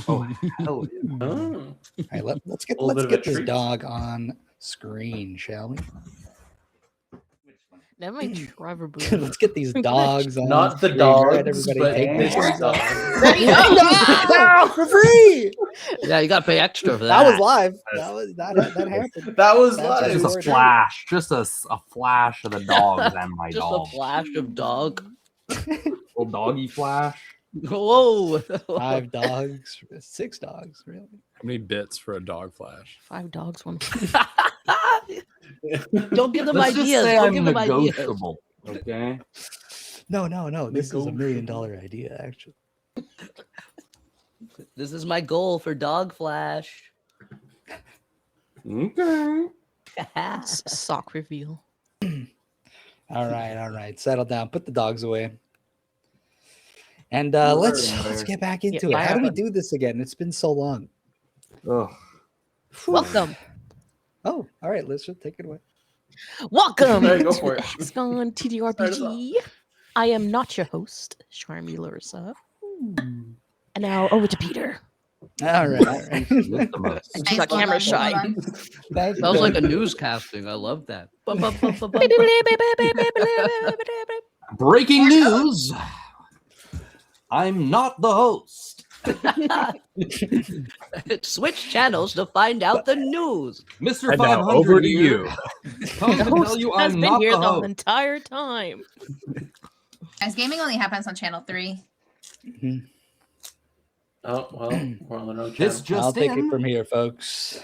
Oh, hell yeah. Oh. All right, let's get A little bit of a this treat. dog on screen, shall we? That might Trevor Boo. Let's get these dogs on Not the screen. All right, dogs, everybody, but take this pictures. dog. No, for free. Yeah, you gotta pay extra for that. That was live. That happened. That was That's live. just Just a flash. Just a flash of the dogs and my Just dog. a flash of dog. Little doggy flash. Whoa. 5 dogs, 6 dogs, really? How many bits for a dog flash? 5 dogs, 1. Don't give them Let's just ideas. say Don't I'm give them ideas. negotiable. Okay. No. This is a $1 million idea, actually. This is my goal for dog flash. Okay. Sock reveal. All right. Settle down. Put the dogs away. And let's get back into it. How do we do this again? It's been so long. Ugh. Welcome. Oh, all right. Let's just take it away. Welcome There you go to for the it. Hexagon TTRPG. I am not your host, Charmy Larissa. And now over to Peter. All right. With the most. She's got camera shy. Thank you. Sounds like a newscasting. I love that. Breaking news. I'm not the host. Switch channels to find out the news. Mr. And now 500 over to here. you. Come The to tell host you has I'm been not here the the host. entire time. Guys, gaming only happens on channel 3. Oh, well, we're on the wrong channel. This just I'll take it in. from here, folks.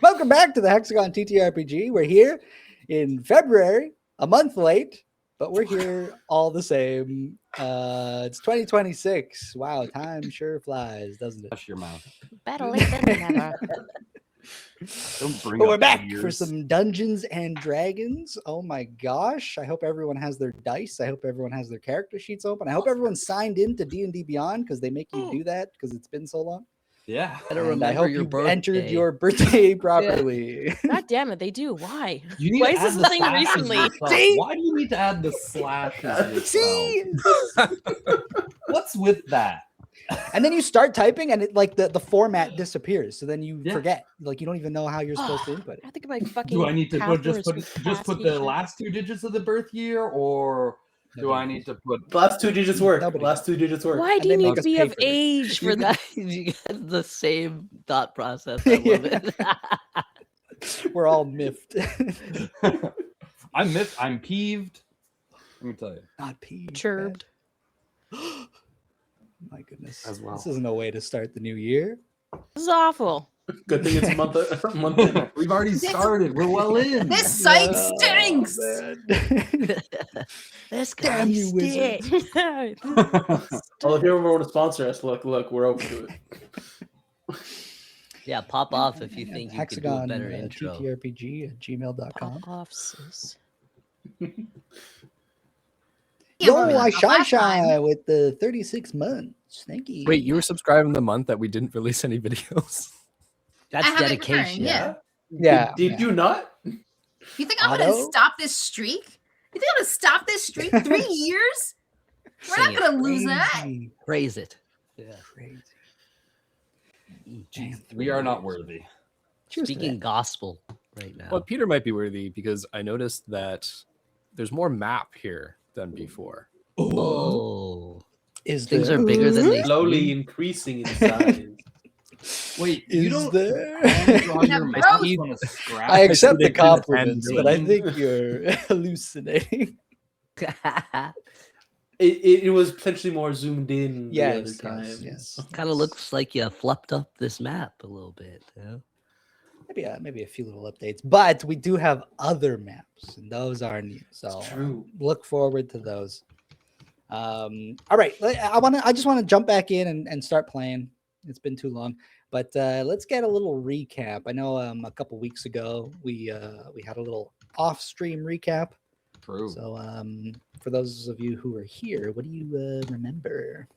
Welcome back to the Hexagon TTRPG. We're here in February, a month late, but we're here all the same. It's 2026. Wow, time sure flies, doesn't it? Hush your mouth. Better late than never. Don't bring But up we're back for years. some Dungeons and Dragons. Oh my gosh. I hope everyone has their dice. I hope everyone has their character sheets open. I hope everyone signed in to D&D Beyond because they make you do that because it's been so long. Yeah. Better And I remember hope your you birthday. entered your birthday properly. God damn it, they do. Why? You need Why to is this add a the thing slashes recently? yourself. See? Why do you need to add the slashes yourself? See? What's with that? And then you start typing and it like the format disappears. So then you Yeah. forget. Like you don't even know how you're supposed to input it. I think my fucking. Do I need to put just put password the shit. last 2 digits of the birth year, or do I need to put? Last 2 digits work. Nobody Last 2 digits work. Why And do you they need make to us be pay of for it. age for that? You get the same thought process. I love it. We're all miffed. I'm miffed. I'm peeved. Let me tell you. Not peeved. Chirped. My goodness. As well. This isn't a way to start the new year. This is awful. Good thing it's a month in. We've already started. We're well in. This site Oh, stinks! man. This Damn guy you, wizard. stinks. Well, if you ever want to sponsor us, look, we're open to it. Yeah, pop off if you think you could do a Hexagon better intro. TTRPG@gmail.com. Pop off, sis. Yo, remember I that shy last time. shy with the 36 months. Thank you. Wait, you were subscribing the month that we didn't release any videos? That's I haven't dedication. returned, yeah. Yeah. Did you not? You think I'm going Otto? to stop this streak? You think I'm going to stop this streak? 3 years? We're Sing not it. going to lose that. Crazy. Praise it. Yeah. Crazy. Jeez, we are not worthy. Cheers to Speaking that. gospel right now. Well, Peter might be worthy because I noticed that there's more map here than before. Oh, Is things there? are bigger than they Slowly increasing in size. Wait, Is you don't there? draw your Yeah, mouth bro. on a scrap? I accept the predicted the compliments, end but I game. think you're hallucinating. It was potentially more zoomed in Yes, the other yes, times. yes. Kind of looks like you fluffed up this map a little bit. Yeah? Maybe a few little updates, but we do have other maps, and those are new. So It's true. look forward to those. All right, I just want to jump back in and start playing. It's been too long, but let's get a little recap. I know a couple weeks ago we had a little off-stream recap. True. So for those of you who are here, what do you remember?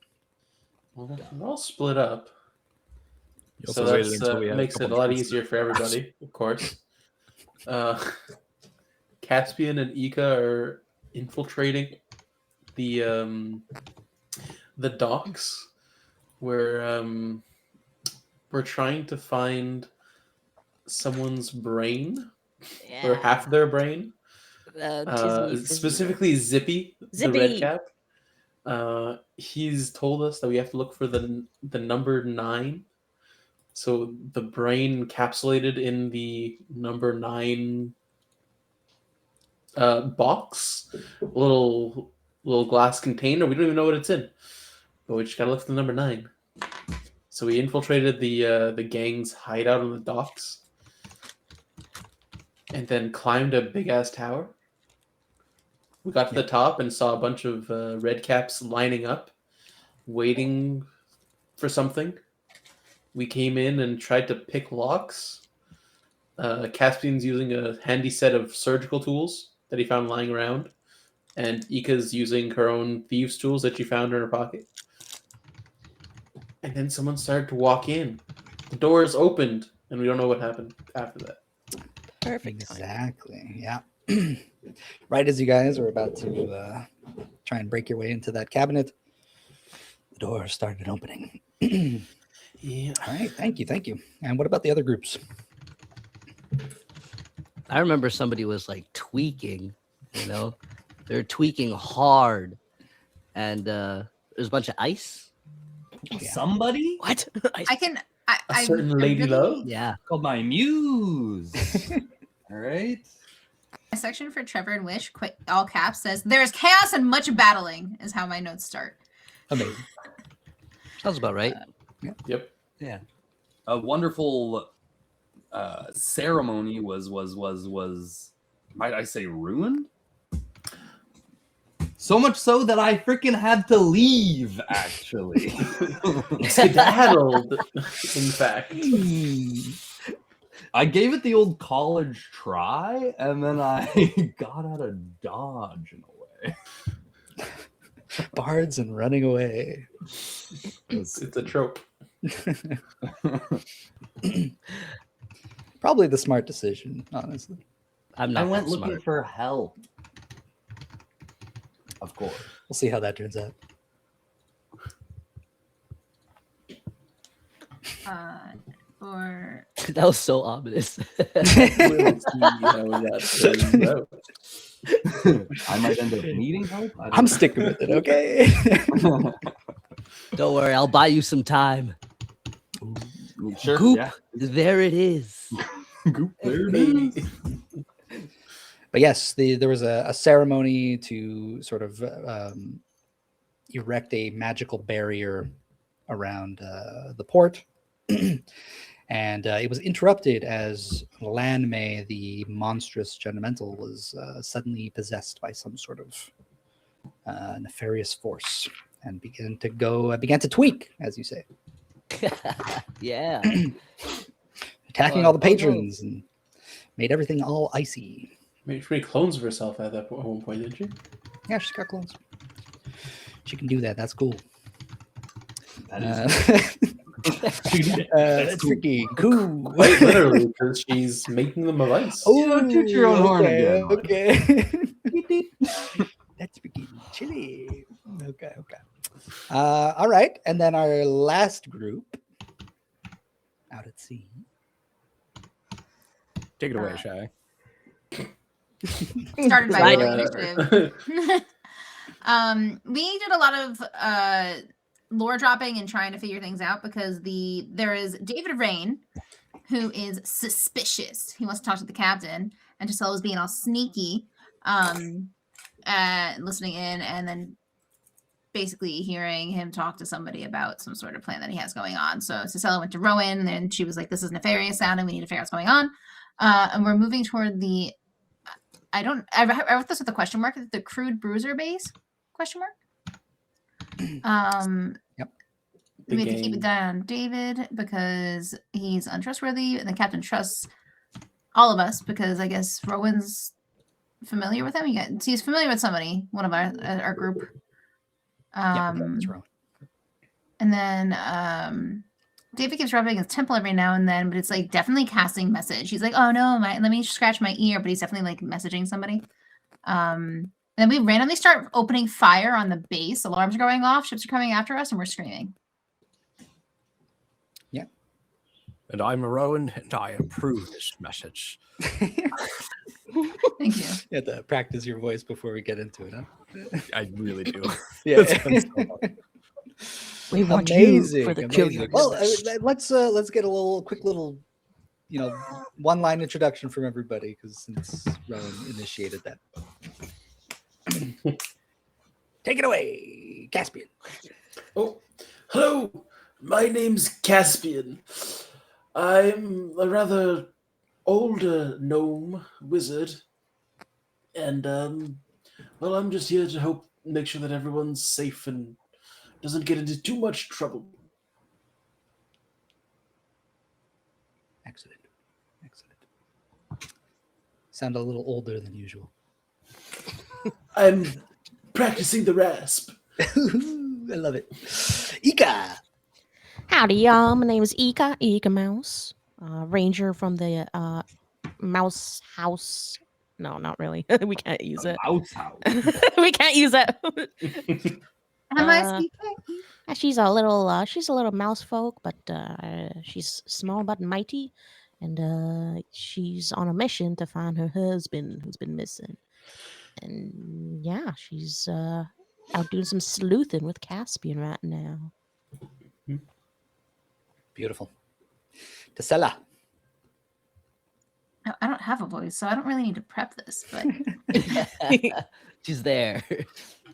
Well, we're all split up. You So also waited that until we had makes it a couple lot tweets. easier for everybody, of course. Caspian and Ika are infiltrating the docks We're trying to find someone's brain or half their brain. Specifically Zippy, the red Zippy. cap. He's told us that we have to look for the number 9. So the brain encapsulated in the number 9 box, little glass container. We don't even know what it's in, but we just gotta look for the number 9. So we infiltrated the gang's hideout on the docks, and then climbed a big ass tower. We got to the top and saw a bunch of red caps lining up, waiting for something. We came in and tried to pick locks. Caspian's using a handy set of surgical tools that he found lying around, and Ika's using her own thieves' tools that she found in her pocket. And then someone started to walk in. The doors opened, and we don't know what happened after that. Perfect time. Exactly. Yeah. Right as you guys are about to try and break your way into that cabinet, the door started opening. Yeah. All right. Thank you. And what about the other groups? I remember somebody was like tweaking, you know, they're tweaking hard, and there's a bunch of ice. Yeah. Somebody What? A certain lady love? Yeah. called my muse. All right. A section for Trevor and Wish, all caps, says, "There's chaos and much battling," is how my notes start. Amazing. Sounds about right. Yep. Yeah. A wonderful ceremony was might I say ruined? So much so that I freaking had to leave, actually. Skedaddled, in fact. I gave it the old college try, and then I got out of Dodge in a way. Bards and running away. It's a trope. Probably the smart decision, honestly. I'm I not went that looking smart. for help. Of course. We'll see how that turns out. Or That was so ominous. We'll see how that turns out. I might end up needing help. I don't I'm know. sticking with it, okay? Don't worry, I'll buy you some time. Sure. Goop, Yeah. there it is. Goop. There it is. But yes, there was a ceremony to sort of erect a magical barrier around the port. And it was interrupted as Landmay, the monstrous Genemental, was suddenly possessed by some sort of nefarious force and began to tweak, as you say, Yeah. attacking all the patrons and made everything all icy. She made clones of herself at one point, didn't she? Yeah, she's got clones. She can do that. That's cool. That is That's freaking cool. Quite literally, because she's making them of ice. Oh, toot your own horn again. Okay. That's freaking chilly. Okay. All right. And then our last group out at sea. Take it away, Shy. started by Right. Will Initiative. We did a lot of lore dropping and trying to figure things out because there is David Rain, who is suspicious. He wants to talk to the captain, and Giselle is being all sneaky, listening in, and then basically hearing him talk to somebody about some sort of plan that he has going on. So Cicella went to Rowan, and then she was like, "This is nefarious sounding. We need to figure out what's going on." And we're moving toward the. I wrote this with a question mark. The crude bruiser base? Question mark. Yep. We have to keep it down, David, because he's untrustworthy, and the captain trusts all of us because I guess Rowan's familiar with him. He's familiar with somebody, one of our group. Yeah, that's wrong. And then David keeps rubbing his temple every now and then, but it's like definitely casting message. He's like, "Oh no, let me scratch my ear," but he's definitely like messaging somebody. And then we randomly start opening fire on the base. Alarms are going off. Ships are coming after us, and we're screaming. And I'm Rowan, and I approve this message. Thank you. You have to practice your voice before we get into it, huh? I really do. Yeah. It's been so long. We want Amazing. you for the Amazing. Well, couriers. let's get a quick little, one-line introduction from everybody, because since Rowan initiated that. Take it away, Caspian. Oh, hello. My name's Caspian. I'm a rather older gnome wizard, and well, I'm just here to make sure that everyone's safe and doesn't get into too much trouble. Excellent. Sound a little older than usual. I'm practicing the rasp. I love it. Ika. Howdy, y'all. My name is Ika Mouse, ranger from the Mouse House. No, not really. We can't use it. Mouse house. We can't use that. Am I speaking? She's a little mouse folk, but she's small but mighty, and she's on a mission to find her husband who's been missing. And yeah, she's out doing some sleuthing with Caspian right now. Beautiful. Tesela. I don't have a voice, so I don't really need to prep this, but She's there. here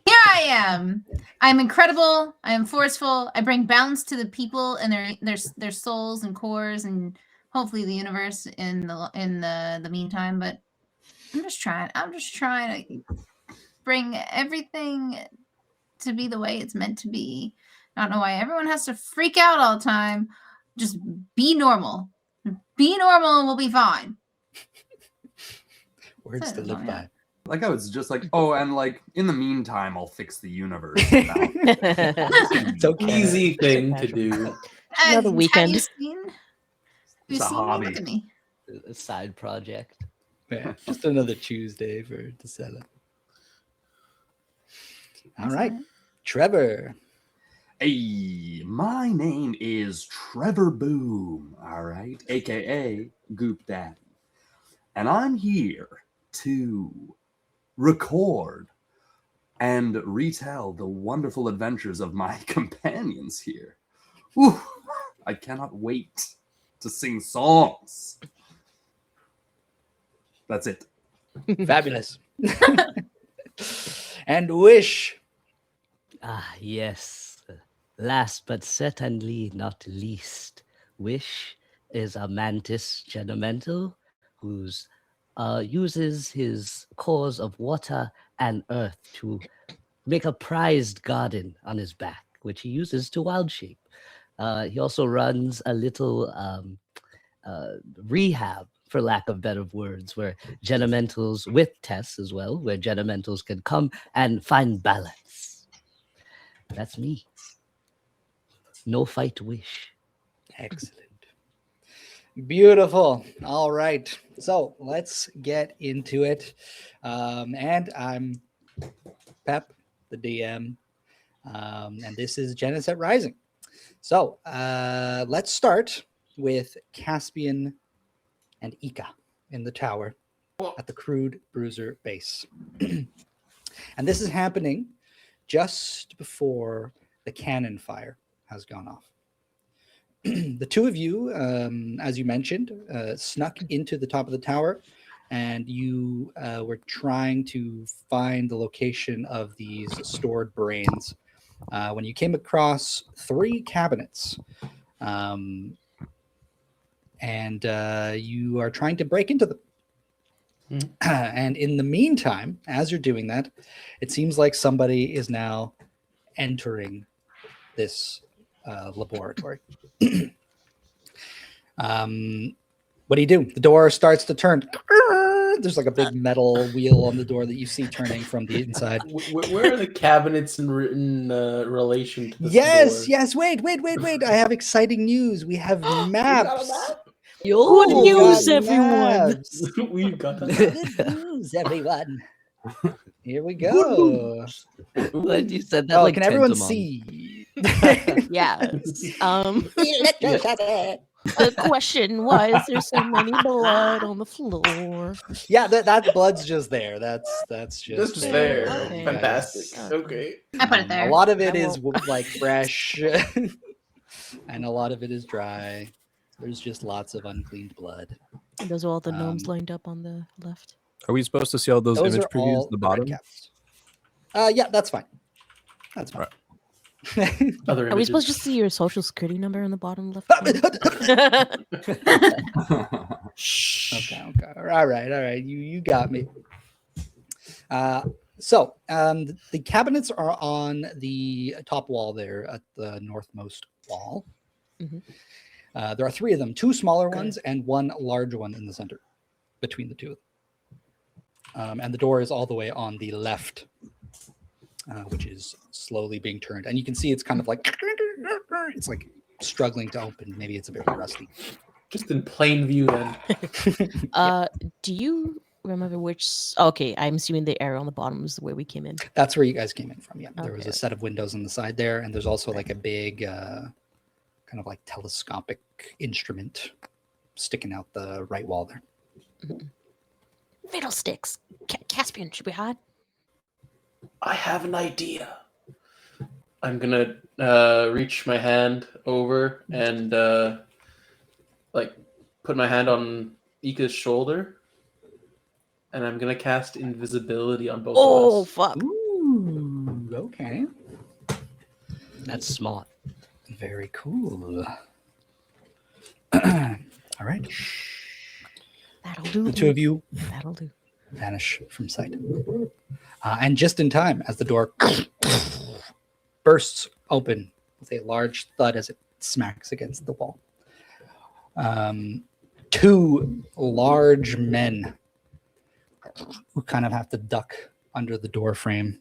I am. I'm incredible. I am forceful. I bring balance to the people and their souls and cores and hopefully the universe in the meantime. But I'm just trying to bring everything to be the way it's meant to be. I don't know why everyone has to freak out all the time. Just be normal. Be normal and we'll be fine. Words to live by. Like how it's just like, oh, and like in the meantime, I'll fix the universe. It's okay. Easy thing to do. Another weekend. Have you It's a seen me? hobby. Look at me. A side project. Yeah, just another Tuesday for Tesela. All right. Trevor. Hey, my name is Trevor Boom, all right, aka Goop Daddy, and I'm here to record and retell the wonderful adventures of my companions here. Whew, I cannot wait to sing songs. That's it. Fabulous. And Wish. Ah, yes. Last but certainly not least, Wish is a mantis genemental who's uses his cores of water and earth to make a prized garden on his back, which he uses to wild shape. He also runs a little rehab, for lack of better words, where genementals, with Tess as well, where genementals can come and find balance. That's me. No fight Wish. Excellent. Beautiful. All right. So let's get into it. And I'm Pep, the DM. And this is Geneset Rising. So let's start with Caspian and Ika in the tower at the Crude Bruiser base. And this is happening just before the cannon fire has gone off. The two of you, as you mentioned, snuck into the top of the tower, and you were trying to find the location of these stored brains when you came across 3 cabinets. And you are trying to break into them. And in the meantime, as you're doing that, it seems like somebody is now entering this laboratory. What do you do? The door starts to turn. There's like a big metal wheel on the door that you see turning from the inside. Where are the cabinets in relation to this Yes, door? yes. Wait. I have exciting news. We have maps. Good We news, got everyone. maps. We've got that. Good news, everyone. Here we go. When you said that, Oh, like can everyone Tentamon. see? Yes. The question, why is there so many blood on the floor? Yeah, that blood's just there. That's Just just there. Okay. Fantastic. Okay. Okay. I put it A there. lot of it I is like fresh, and a lot of it is dry. There's just lots of uncleaned blood. And those are all the gnomes Um, lined up on the left. Are we supposed to see all those, Those image are previews all at the the red bottom? caps. Yeah, that's fine. That's fine. Other Are we images. supposed to see your social security number on the bottom left? Shh. Okay. All right. You got me. The cabinets are on the top wall there at the northmost wall. Mhm. There are 3 of them, 2 smaller ones and 1 large one in the center between the 2 of them. And the door is all the way on the left, which is slowly being turned. And you can see it's kind of like, it's like struggling to open. Maybe it's a bit rusty. Just in plain view then. Do you remember which? Okay, I'm assuming the arrow on the bottom is the way we came in. That's where you guys came in from. Yeah, there was Okay. a set of windows on the side there, and there's also like a big, kind of like telescopic instrument sticking out the right wall there. Fiddlesticks. Caspian, should we hide? I have an idea. I'm gonna reach my hand over and like put my hand on Ika's shoulder, and I'm gonna cast invisibility on both Oh, of us. fuck. Ooh, okay. That's smart. Very cool. All right. That'll do. The 2 of you That'll do. vanish from sight. And just in time, as the door bursts open with a large thud as it smacks against the wall. 2 large men who kind of have to duck under the door frame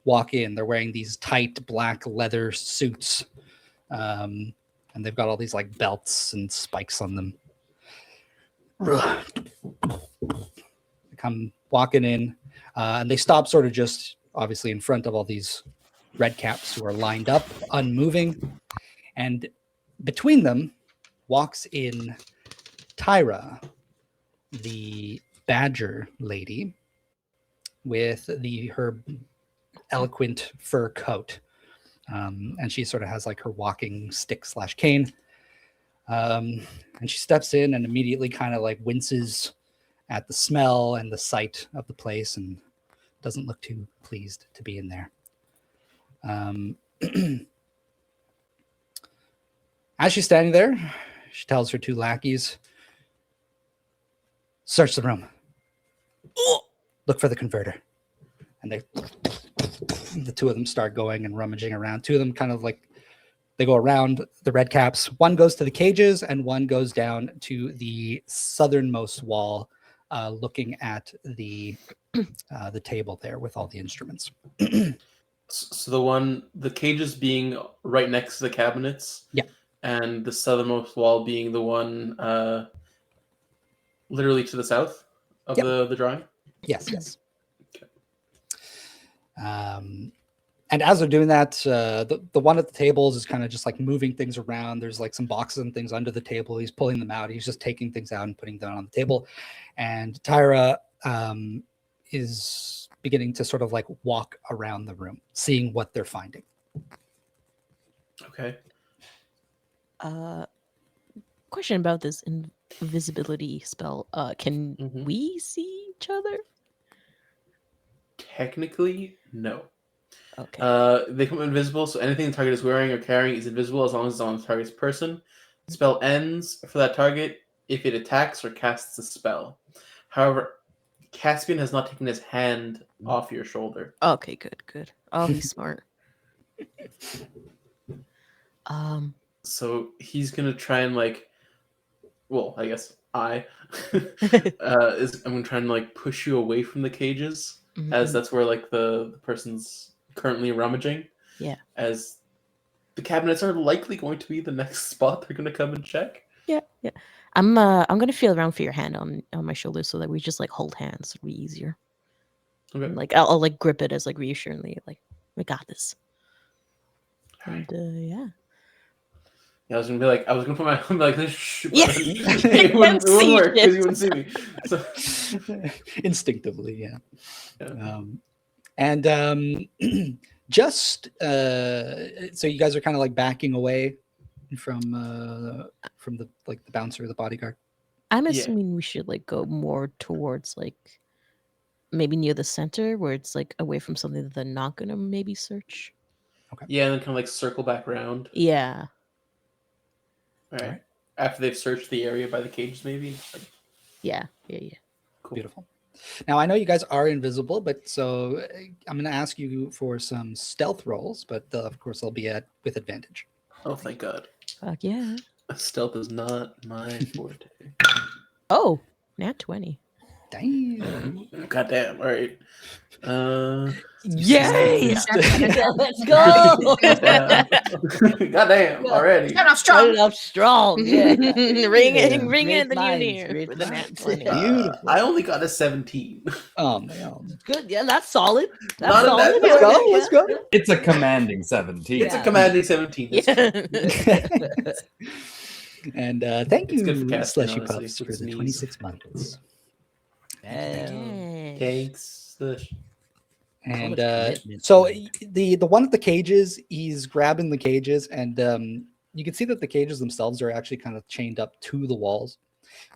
walk in. They're wearing these tight black leather suits, and they've got all these like belts and spikes on them. They come walking in, and they stop sort of just obviously in front of all these red caps who are lined up, unmoving, and between them walks in Tyra, the badger lady, with her eloquent fur coat, and she sort of has like her walking stick / cane, and she steps in and immediately kind of like winces at the smell and the sight of the place and doesn't look too pleased to be in there. As she's standing there, she tells her 2 lackeys, search the room. Look for the converter. And the 2 of them start going and rummaging around. 2 of them kind of like, they go around the red caps. One goes to the cages and one goes down to the southernmost wall, looking at the table there with all the instruments. So the cages being right next to the cabinets. Yeah. And the southernmost wall being the one literally to the south of Yep. the drawing. Yes. And as they're doing that, the one at the tables is kind of just like moving things around. There's like some boxes and things under the table. He's pulling them out. He's just taking things out and putting them on the table. And Tyra is beginning to sort of like walk around the room, seeing what they're finding. Okay. Question about this invisibility spell. Can Mhm. we see each other? Technically, no. Okay. They become invisible, so anything the target is wearing or carrying is invisible as long as it's on the target's person. The spell ends for that target if it attacks or casts a spell. However, Caspian has not taken his hand off your shoulder. Okay, good. Oh, he's smart. So he's gonna try and I guess I'm gonna try and push you away from the cages, as that's where the person's currently rummaging. Yeah. As the cabinets are likely going to be the next spot they're gonna come and check. Yeah. I'm gonna feel around for your hand on my shoulder so that we just hold hands. It'll be easier. Okay. And, I'll grip it as reassuringly, we got this. And yeah. Yeah, I was gonna put my I'm like this. Shh, Yeah. but it wouldn't See work because shit. you wouldn't see me. So Instinctively, yeah. yeah. And just so you guys are kind of like backing away from the like the bouncer, the bodyguard. I'm Yeah. assuming we should like go more towards like maybe near the center where it's like away from something that they're not gonna maybe search. Yeah, and then kind of like circle back around. Yeah. All right. Alright. After they've searched the area by the cages, maybe. Like, Yeah. cool. Beautiful. Now I know you guys are invisible, but so I'm going to ask you for some stealth rolls, but of course they'll be with advantage. Oh, thank God. Fuck yeah. Stealth is not my forte. Oh, nat 20. Damn. Goddamn. All right. Yay! Let's go. Goddamn. Already. Start off Started strong. off strong. Yeah. ring it in Great the new minds, year great with the nat minds. 20. Beautiful. I only got a 17. Oh man. Good. Yeah, that's solid. That's Not a solid. bad- Let's go. Yeah. Let's go. It's a commanding 17. It's a Yeah. commanding 17. Yeah. And thank It's you, good for casting, Slushy honestly, Puffs, with for his the knees. 26 months. Damn. Thanks. And much commitment, so man. the one at the cages, he's grabbing the cages, and you can see that the cages themselves are actually kind of chained up to the walls.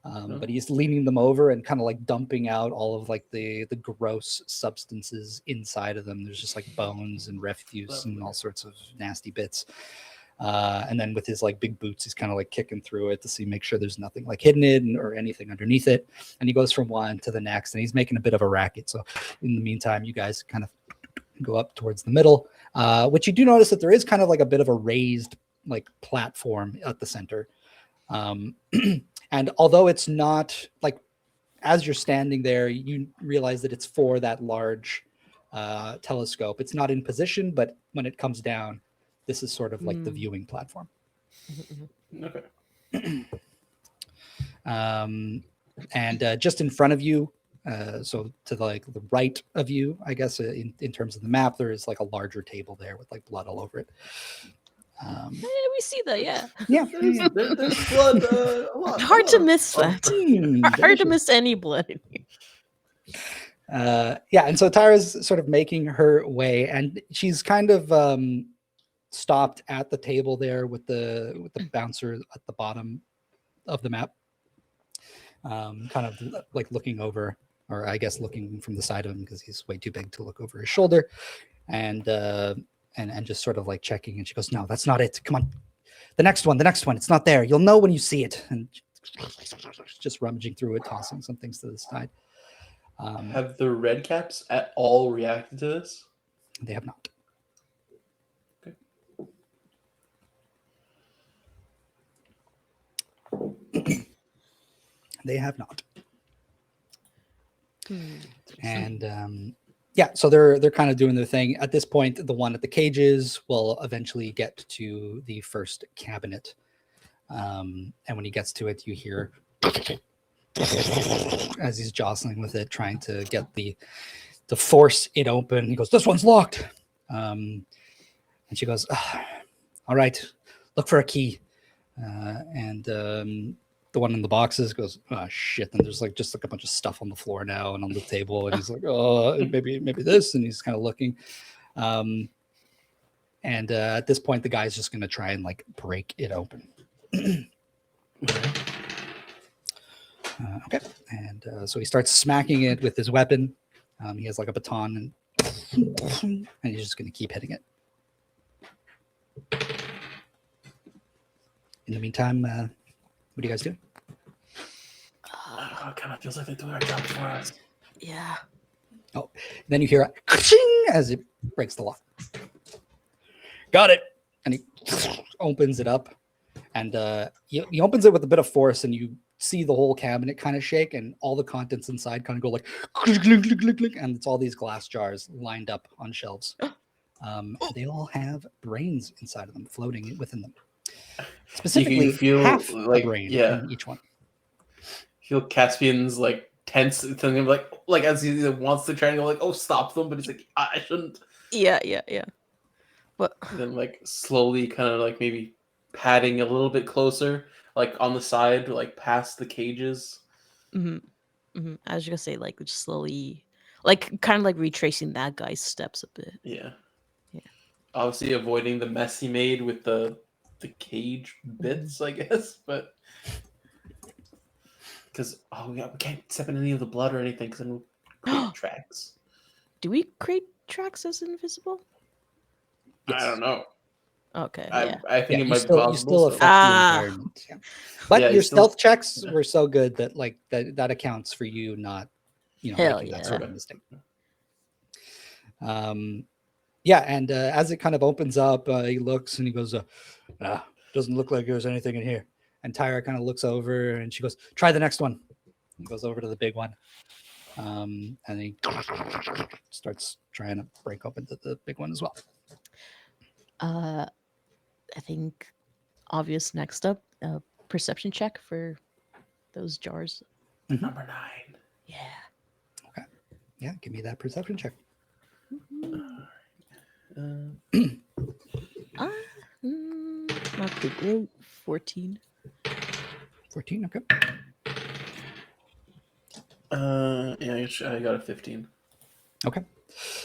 But he's leaning them over and kind of like dumping out all of like the gross substances inside of them. There's just like bones and refuse and all sorts of nasty bits. And then with his like big boots, he's kind of like kicking through it to make sure there's nothing like hidden in or anything underneath it. And he goes from one to the next, and he's making a bit of a racket. So in the meantime, you guys kind of go up towards the middle, which you do notice that there is kind of like a bit of a raised like platform at the center. And although it's not like, as you're standing there, you realize that it's for that large telescope. It's not in position, but when it comes down, this is sort of like the viewing platform. Okay. And just in front of you, so to the right of you, I guess in terms of the map, there is like a larger table there with like blood all over it. Yeah, we see that, yeah. Yeah. There's blood. A lot. Hard to miss that. Hard to Delicious. miss any blood. Yeah, and so Tyra's sort of making her way, and she's kind of stopped at the table there with the bouncer at the bottom of the map, kind of like looking over, or I guess looking from the side of him because he's way too big to look over his shoulder, and just sort of like checking. And she goes, "No, that's not it. Come on, the next one. It's not there. You'll know when you see it." And just rummaging through it, tossing some things to the side. Have the red caps at all reacted to this? They have not. They have not. And yeah, so they're kind of doing their thing. At this point, the one at the cages will eventually get to the first cabinet. And when he gets to it, you hear as he's jostling with it, trying to get to force it open. He goes, "This one's locked." And she goes, "All right, look for a key." And the one in the boxes goes, "Oh shit!" And there's like just like a bunch of stuff on the floor now and on the table, and he's like, "Oh, maybe this," and he's kind of looking. And at this point, the guy's just going to try and like break it open. Okay, and so he starts smacking it with his weapon. He has like a baton, and he's just going to keep hitting it. In the meantime, what are you guys doing? Oh, it kind of feels like they're doing our job for us. Yeah. Oh, then you hear a ka-ching as it breaks the lock. Got it. And he opens it up, and he opens it with a bit of force, and you see the whole cabinet kind of shake, and all the contents inside kind of go like, and it's all these glass jars lined up on shelves. They all have brains inside of them, floating within them. Specifically, you feel half like- a brain yeah. in each one. Feel Caspian's like tense, telling him like as he wants to try and go like, "Oh, stop them," but he's like, "I shouldn't." Yeah. But And then like slowly, kind of like maybe padding a little bit closer, like on the side, like past the cages. I was just gonna say, like, just slowly, like, kind of like retracing that guy's steps a bit. Yeah. Yeah. Obviously avoiding the mess he made with the cage bits, I guess, but because we can't step in any of the blood or anything, because then we'll create tracks. Do we create tracks as invisible? I don't know. Okay, I yeah. think it you might still, be you possible. still so- affect the Ah. environment. Yeah. But Yeah, you your still- stealth checks were so good that like that accounts for you not, Hell making that yeah. sort of mistake. Yeah, and as it kind of opens up, he looks and he goes, doesn't look like there's anything in here. And Tyra kind of looks over and she goes, try the next one. He goes over to the big one. And he starts trying to break open the big one as well. I think obvious next up, perception check for those jars. Number 9. Yeah. Yeah, give me that perception check. Not too great. 14. 14, okay. Yeah, I got a 15. Okay.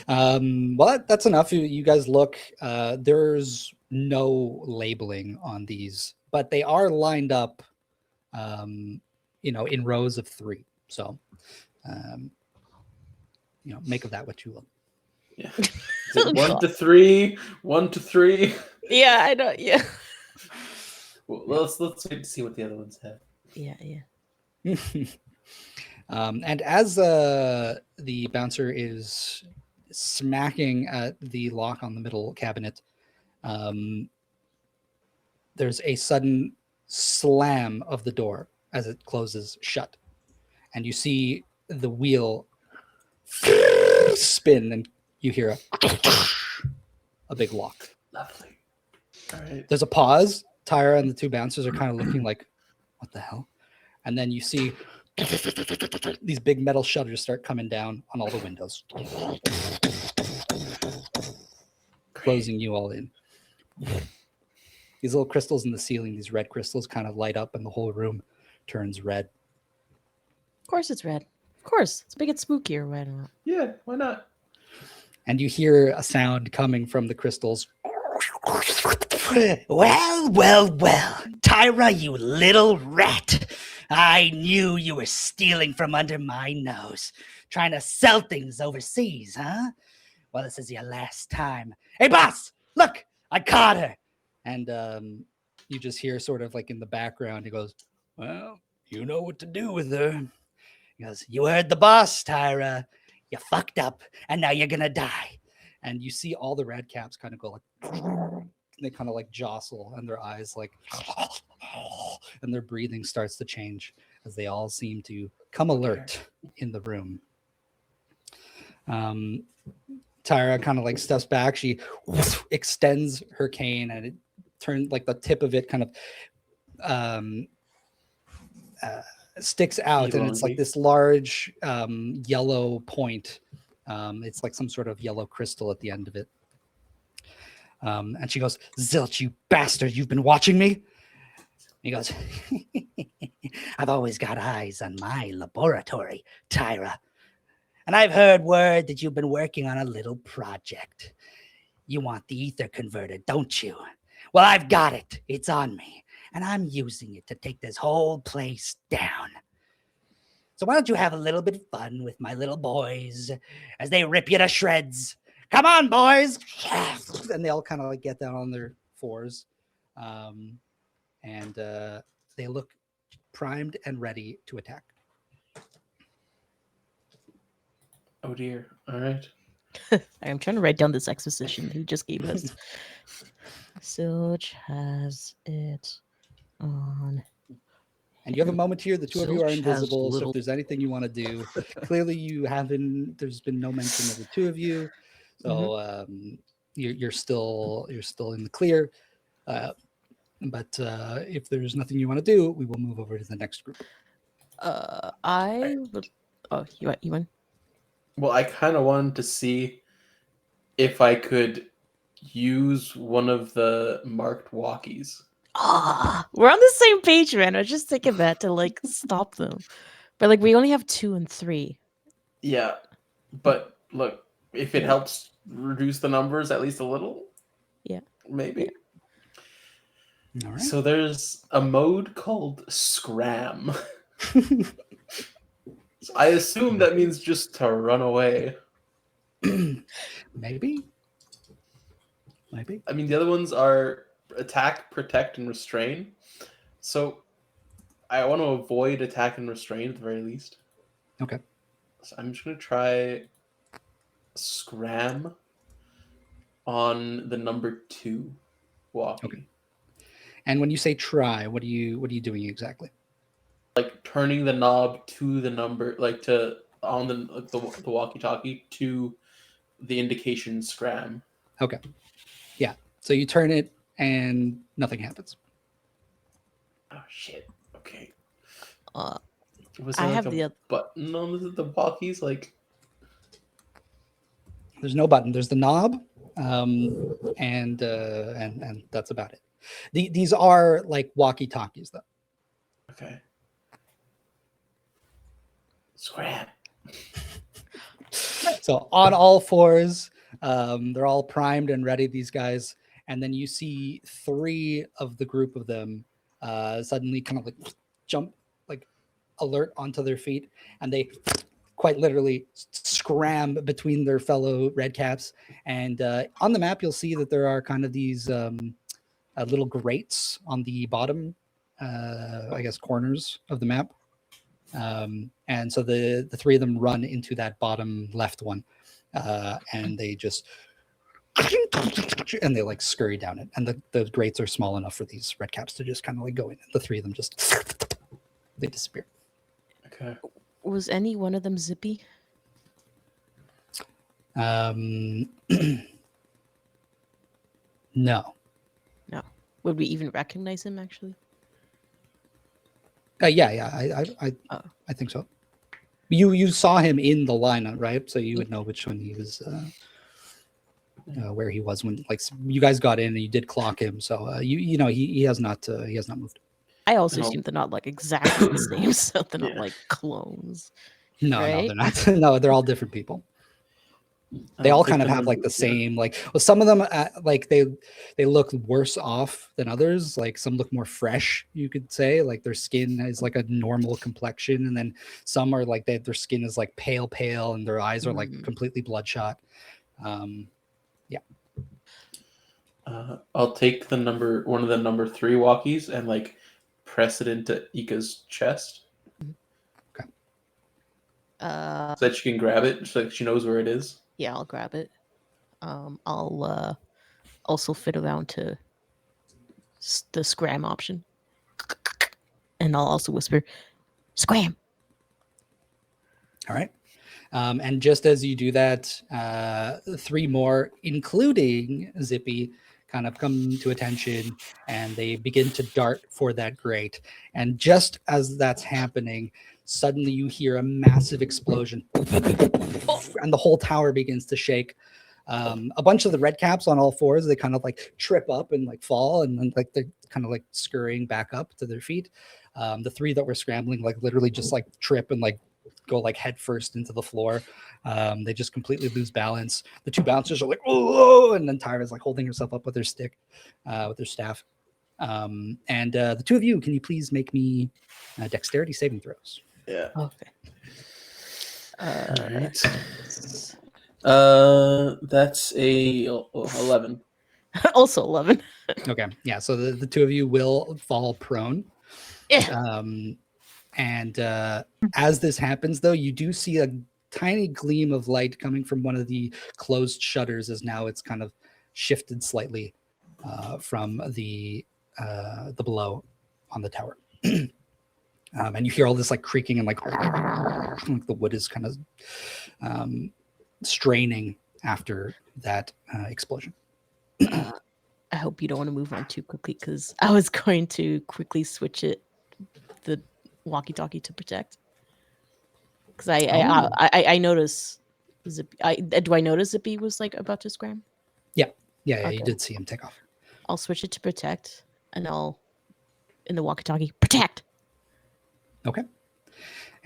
Well, that's enough. You guys look. There's no labeling on these, but they are lined up, in rows of 3. So, make of that what you will. Yeah. Is it 1 to 3? 1 to 3? Yeah, I know. Yeah. Well, let's wait to see what the other ones have. Yeah. And as the bouncer is smacking at the lock on the middle cabinet, there's a sudden slam of the door as it closes shut, and you see the wheel spin, and you hear a big lock. Lovely. All right. There's a pause. Tyra and the 2 bouncers are kind of looking like, what the hell? And then you see these big metal shutters start coming down on all the windows, closing you all in. These little crystals in the ceiling, these red crystals, kind of light up and the whole room turns red. Of course it's red. Of course. Let's make it spookier. Why not? Yeah, why not? And you hear a sound coming from the crystals. Well, well, well. Tyra, you little rat. I knew you were stealing from under my nose. Trying to sell things overseas, huh? Well, this is your last time. Hey, boss! Look! I caught her! And you just hear sort of like in the background, he goes, well, you know what to do with her. He goes, you heard the boss, Tyra. You fucked up, and now you're gonna die. And you see all the red caps kind of go like, they kind of like jostle, and their eyes like, and their breathing starts to change as they all seem to come alert in the room. Tyra kind of like steps back. She extends her cane, and it turns like the tip of it kind of sticks out, and it's like this large yellow point. It's like some sort of yellow crystal at the end of it. And she goes, Zilch, you bastard, you've been watching me? He goes, I've always got eyes on my laboratory, Tyra. And I've heard word that you've been working on a little project. You want the ether converter, don't you? Well, I've got it. It's on me. And I'm using it to take this whole place down. So why don't you have a little bit of fun with my little boys as they rip you to shreds? Come on, boys! And they all kind of like get down on their 4s. And they look primed and ready to attack. Oh dear. All right. I'm trying to write down this exposition he just gave us. Silch has it on. And you have a moment here. The 2 of you are Zilch has invisible. So little- if there's anything you want to do, clearly you haven't. There's been no mention of the 2 of you. So you're still in the clear. But if there's nothing you want to do, we will move over to the next group. I would. Oh, you want? Well, I kind of wanted to see if I could use one of the marked walkies. We're on the same page, man. I was just thinking that to like stop them. But like we only have 2 and 3. Yeah, but look, if it Yeah. helps reduce the numbers at least a little, Yeah. maybe. All right. So there's a mode called Scram. I assume that means just to run away. Maybe. I mean, the other ones are attack, protect, and restrain. So I want to avoid attack and restrain at the very least. Okay. So I'm just going to try Scram on the number 2 walkie. Okay. And when you say try, what are you doing exactly? Like turning the knob to the number, like to on the walkie-talkie to the indication Scram. Okay. Yeah. So you turn it and nothing happens. Oh shit. Okay. I Was there like have a the oth- button on the walkies? Like, There's no button. There's the knob, and that's about it. These are like walkie-talkies, though. okay. Scram. So on all fours, they're all primed and ready. These guys, and then you see 3 of the group of them suddenly kind of like jump, like alert onto their feet, and they quite literally scram between their fellow redcaps. And on the map, you'll see that there are kind of these little grates on the bottom, I guess, corners of the map. And so the 3 of them run into that bottom left one, and they just and they like scurry down it. And the grates are small enough for these redcaps to just kind of like go in. The 3 of them just they disappear. Okay. Was any one of them Zippy? No. Would we even recognize him actually? Yeah. I think so. You saw him in the lineup, right? So you would know which one he was, where he was when like you guys got in and you did clock him. So you know he has not moved. I also No. assume they're not like exactly the same, so they're not Yeah. like clones. No, Right? they're not. No, they're all different people. They all kind of have like the same, like, well, some of them like they look worse off than others. Like some look more fresh, you could say, like their skin is like a normal complexion, and then some are like their skin is like pale, and their eyes are like completely bloodshot. I'll take one of the number 3 walkies and like press it into Ika's chest so that she can grab it, so that she knows where it is. Yeah, I'll grab it. I'll also fit around to the scram option, and I'll also whisper, "Scram." All right. And just as you do that, 3 more, including Zippy, kind of come to attention, and they begin to dart for that grate. And just as that's happening, suddenly you hear a massive explosion, and the whole tower begins to shake. A bunch of the redcaps on all fours, they kind of like trip up and like fall, and then like they're kind of like scurrying back up to their feet. The 3 that were scrambling like literally just like trip and like go like head first into the floor. They just completely lose balance. The 2 bouncers are like, oh, and then Tyra's like holding herself up with their stick, with their staff. And the 2 of you, can you please make me dexterity saving throws? Yeah. Okay. Alright. That's a 11. Also 11. Okay, yeah. So the 2 of you will fall prone. Yeah. And as this happens, though, you do see a tiny gleam of light coming from one of the closed shutters, as now it's kind of shifted slightly from the below on the tower. And you hear all this like creaking and like the wood is kind of straining after that explosion. I hope you don't want to move on too quickly, because I was going to quickly switch the walkie-talkie to protect. Because I noticed Zippy. Do I notice Zippy was like about to scram? Yeah, Okay. you did see him take off. I'll switch it to protect, and I'll in the walkie-talkie, protect. Okay.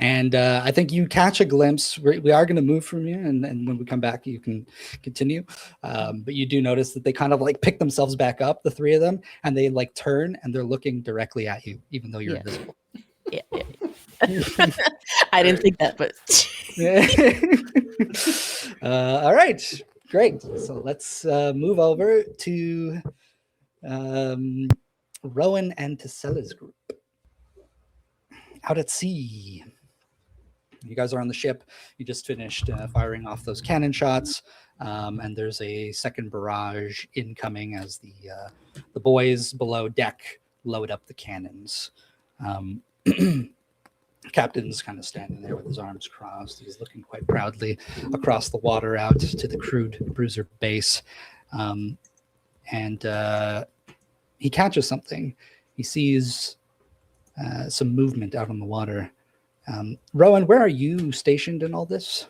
And I think you catch a glimpse. We are going to move from you, and when we come back, you can continue. But you do notice that they kind of like pick themselves back up, the three of them, and they like turn and they're looking directly at you, even though you're invisible. Yeah. I didn't think that, but all right, great. So let's move over to Rowan and Tasella's group out at sea. You guys are on the ship. You just finished firing off those cannon shots, and there's a second barrage incoming as the boys below deck load up the cannons. Captain's kind of standing there with his arms crossed. He's looking quite proudly across the water out to the crude bruiser base, and he catches something. He sees some movement out on the water. Rowan, where are you stationed in all this?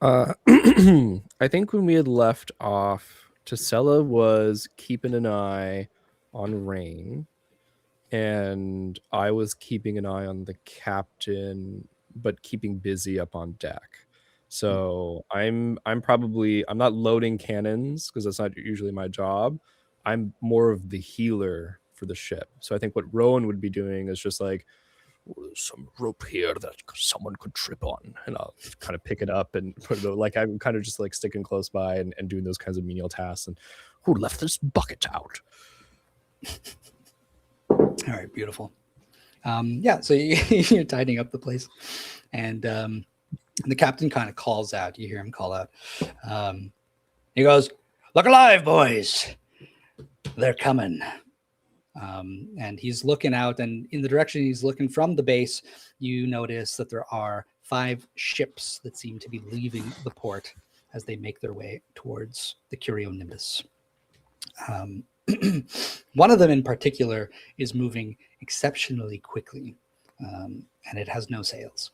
I think when we had left off, Tasella was keeping an eye on Rain, and I was keeping an eye on the captain, but keeping busy up on deck. So I'm not loading cannons because that's not usually my job. I'm more of the healer for the ship. So I think what Rowan would be doing is just like, there's some rope here that someone could trip on, and I'll kind of pick it up and put it, like I'm kind of just like sticking close by and doing those kinds of menial tasks. And who left this bucket out? All right, beautiful. So you're tidying up the place, and the captain kind of calls out. You hear him call out. He goes, "Look alive, boys! They're coming." And he's looking out, and in the direction he's looking from the base, you notice that there are 5 ships that seem to be leaving the port as they make their way towards the Curionimbus. One of them in particular is moving exceptionally quickly, and it has no sails.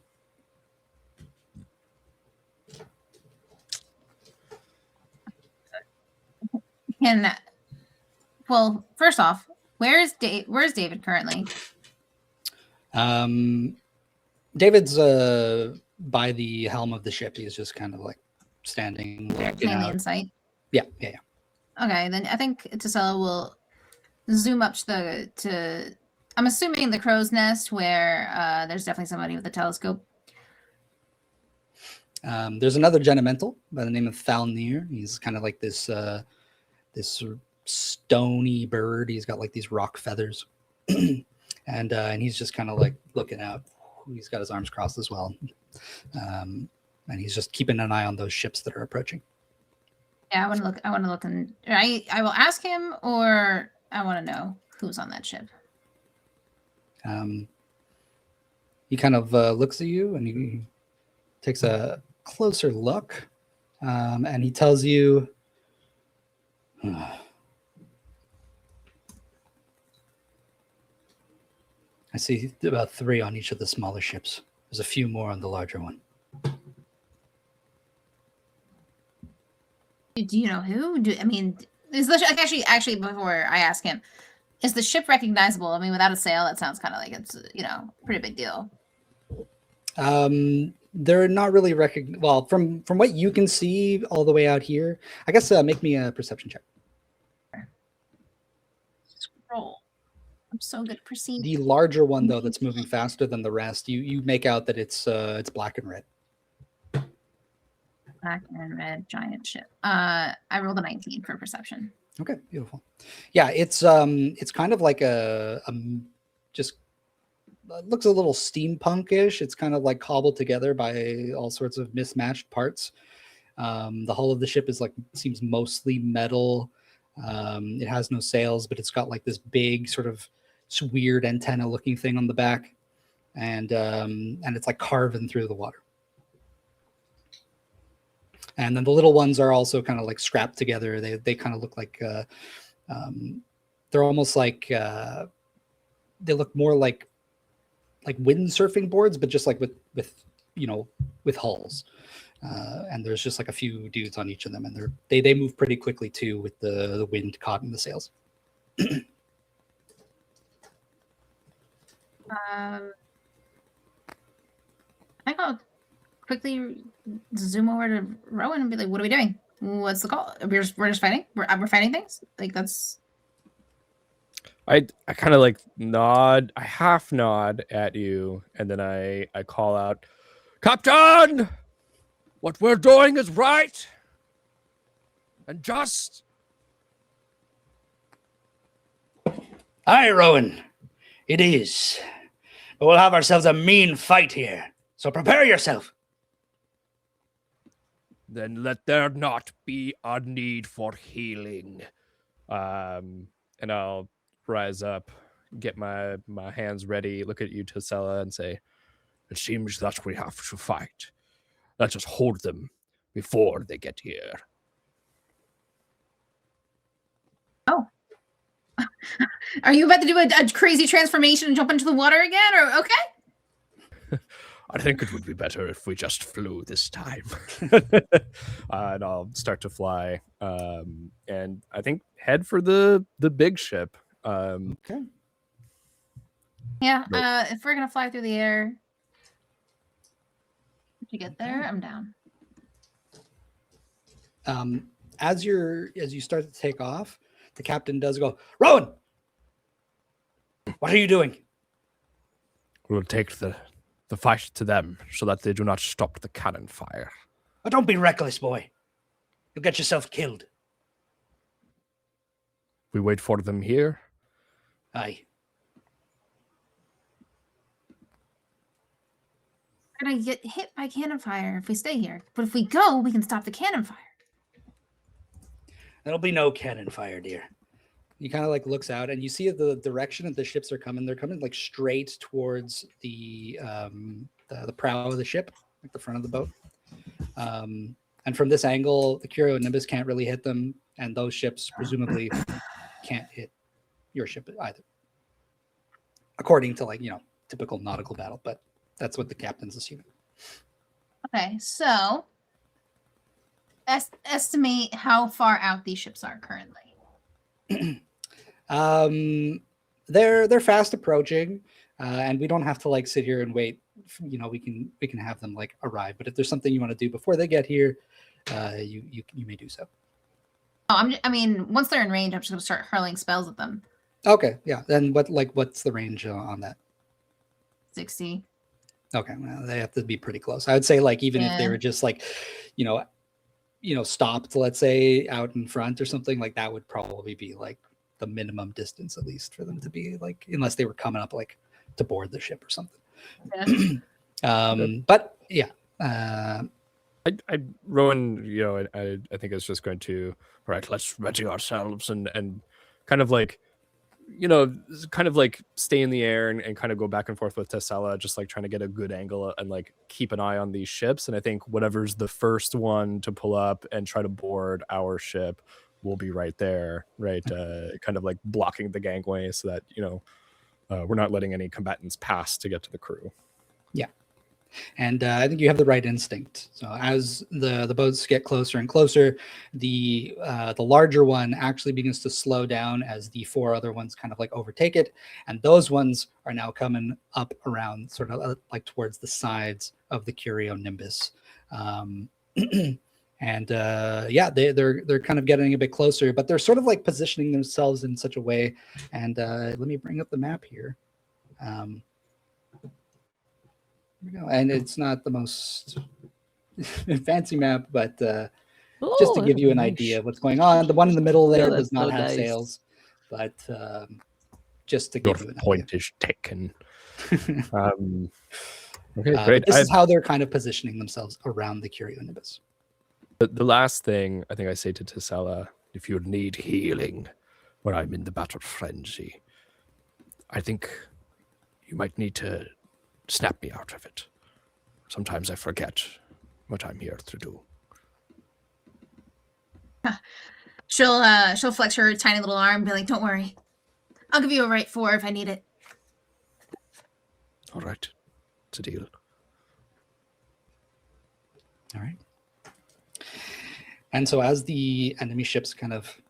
Well, first off, where's David currently? David's by the helm of the ship. He's just kind of like standing, looking Mainly out. in sight. Yeah. Okay, then I think Tasella will zoom up to I'm assuming the crow's nest, where there's definitely somebody with a telescope. There's another Genemental by the name of Thalnir. He's kind of like this sort of stony bird. He's got like these rock feathers, and he's just kind of like looking out. He's got his arms crossed as well, and he's just keeping an eye on those ships that are approaching. Yeah, I want to look, and I will ask him, or I want to know who's on that ship. He kind of looks at you, and he takes a closer look, and he tells you, I see about 3 on each of the smaller ships. There's a few more on the larger one. Do you know who? Is the actually before I ask him, is the ship recognizable? I mean, without a sail, that sounds kind of like it's a pretty big deal. They're not really well, from what you can see all the way out here. I guess make me a perception check. Scroll. I'm so good at perceiving. The larger one, though, that's moving faster than the rest, you make out that it's black and red. Black and red giant ship. I rolled a 19 for perception. Okay, beautiful. Yeah, it's kind of like just looks a little steampunkish. It's kind of like cobbled together by all sorts of mismatched parts. The hull of the ship seems mostly metal. It has no sails, but it's got like this big sort of weird antenna looking thing on the back, and it's like carving through the water. And then the little ones are also kind of like scrapped together. They kind of look like they're almost like they look more like windsurfing boards, but just like with hulls. And there's just like a few dudes on each of them, and they move pretty quickly too with the wind caught in the sails. I go quickly zoom over to Rowan and be like, "What are we doing? What's the call? We're just fighting. We're fighting things. Like that's." I kind of like nod, I half nod at you, and then I call out, Captain, what we're doing is right and just. Aye, Rowan, it is. But we'll have ourselves a mean fight here. So prepare yourself. Then let there not be a need for healing. And I'll rise up, get my hands ready, look at you, Tesella, and say, it seems that we have to fight. Let us hold them before they get here. Oh. Are you about to do a crazy transformation and jump into the water again? Or okay? I think it would be better if we just flew this time. And I'll start to fly. And I think head for the big ship. Okay. Yeah, if we're gonna fly through the air. Did you get there? I'm down. As you start to take off, the captain does go, Rowan! What are you doing? We'll take the fight to them so that they do not stop the cannon fire. Oh, don't be reckless, boy. You'll get yourself killed. We wait for them here. Aye. We're gonna get hit by cannon fire if we stay here. But if we go, we can stop the cannon fire. There'll be no cannon fire, dear. He kind of like looks out and you see the direction that the ships are coming. They're coming like straight towards the prow of the ship, like the front of the boat. And from this angle, the Curio and Nimbus can't really hit them, and those ships presumably can't hit your ship either. According to typical nautical battle, but that's what the captain's assuming. Okay, so estimate how far out these ships are currently. They're fast approaching, and we don't have to sit here and wait. We can have them arrive. But if there's something you want to do before they get here, you may do so. Oh, I mean, once they're in range, I'm just gonna start hurling spells at them. Okay, yeah. Then what's the range on that? 60. Okay, well, they have to be pretty close. I would say even if they were just stopped, let's say out in front or something, that would probably be the minimum distance at least for them to be unless they were coming up to board the ship or something. Yeah. But yeah. Rowan, I think it's just going to, all right, let's ready ourselves and kind of stay in the air and kind of go back and forth with Tesella, just trying to get a good angle and keep an eye on these ships. And I think whatever's the first one to pull up and try to board our ship will be right there, right? Kind of blocking the gangway so that, we're not letting any combatants pass to get to the crew. Yeah. And I think you have the right instinct. So as the boats get closer and closer, the larger one actually begins to slow down as the four other ones kind of overtake it, and those ones are now coming up around sort of towards the sides of the Curio Nimbus. And they're kind of getting a bit closer, but they're sort of positioning themselves in such a way. And let me bring up the map here. And it's not the most fancy map, but just to give you an idea of what's going on. The one in the middle there does not have sails, but just to give you an point idea. is taken. Okay, great. This is how they're kind of positioning themselves around the Curio Nimbus. The last thing I think I say to Tesella, if you need healing when I'm in the battle frenzy, I think you might need to snap me out of it. Sometimes I forget what I'm here to do. She'll flex her tiny little arm and be like, "Don't worry, I'll give you a right 4 if I need it." All right, it's a deal. All right. And so as the enemy ships kind of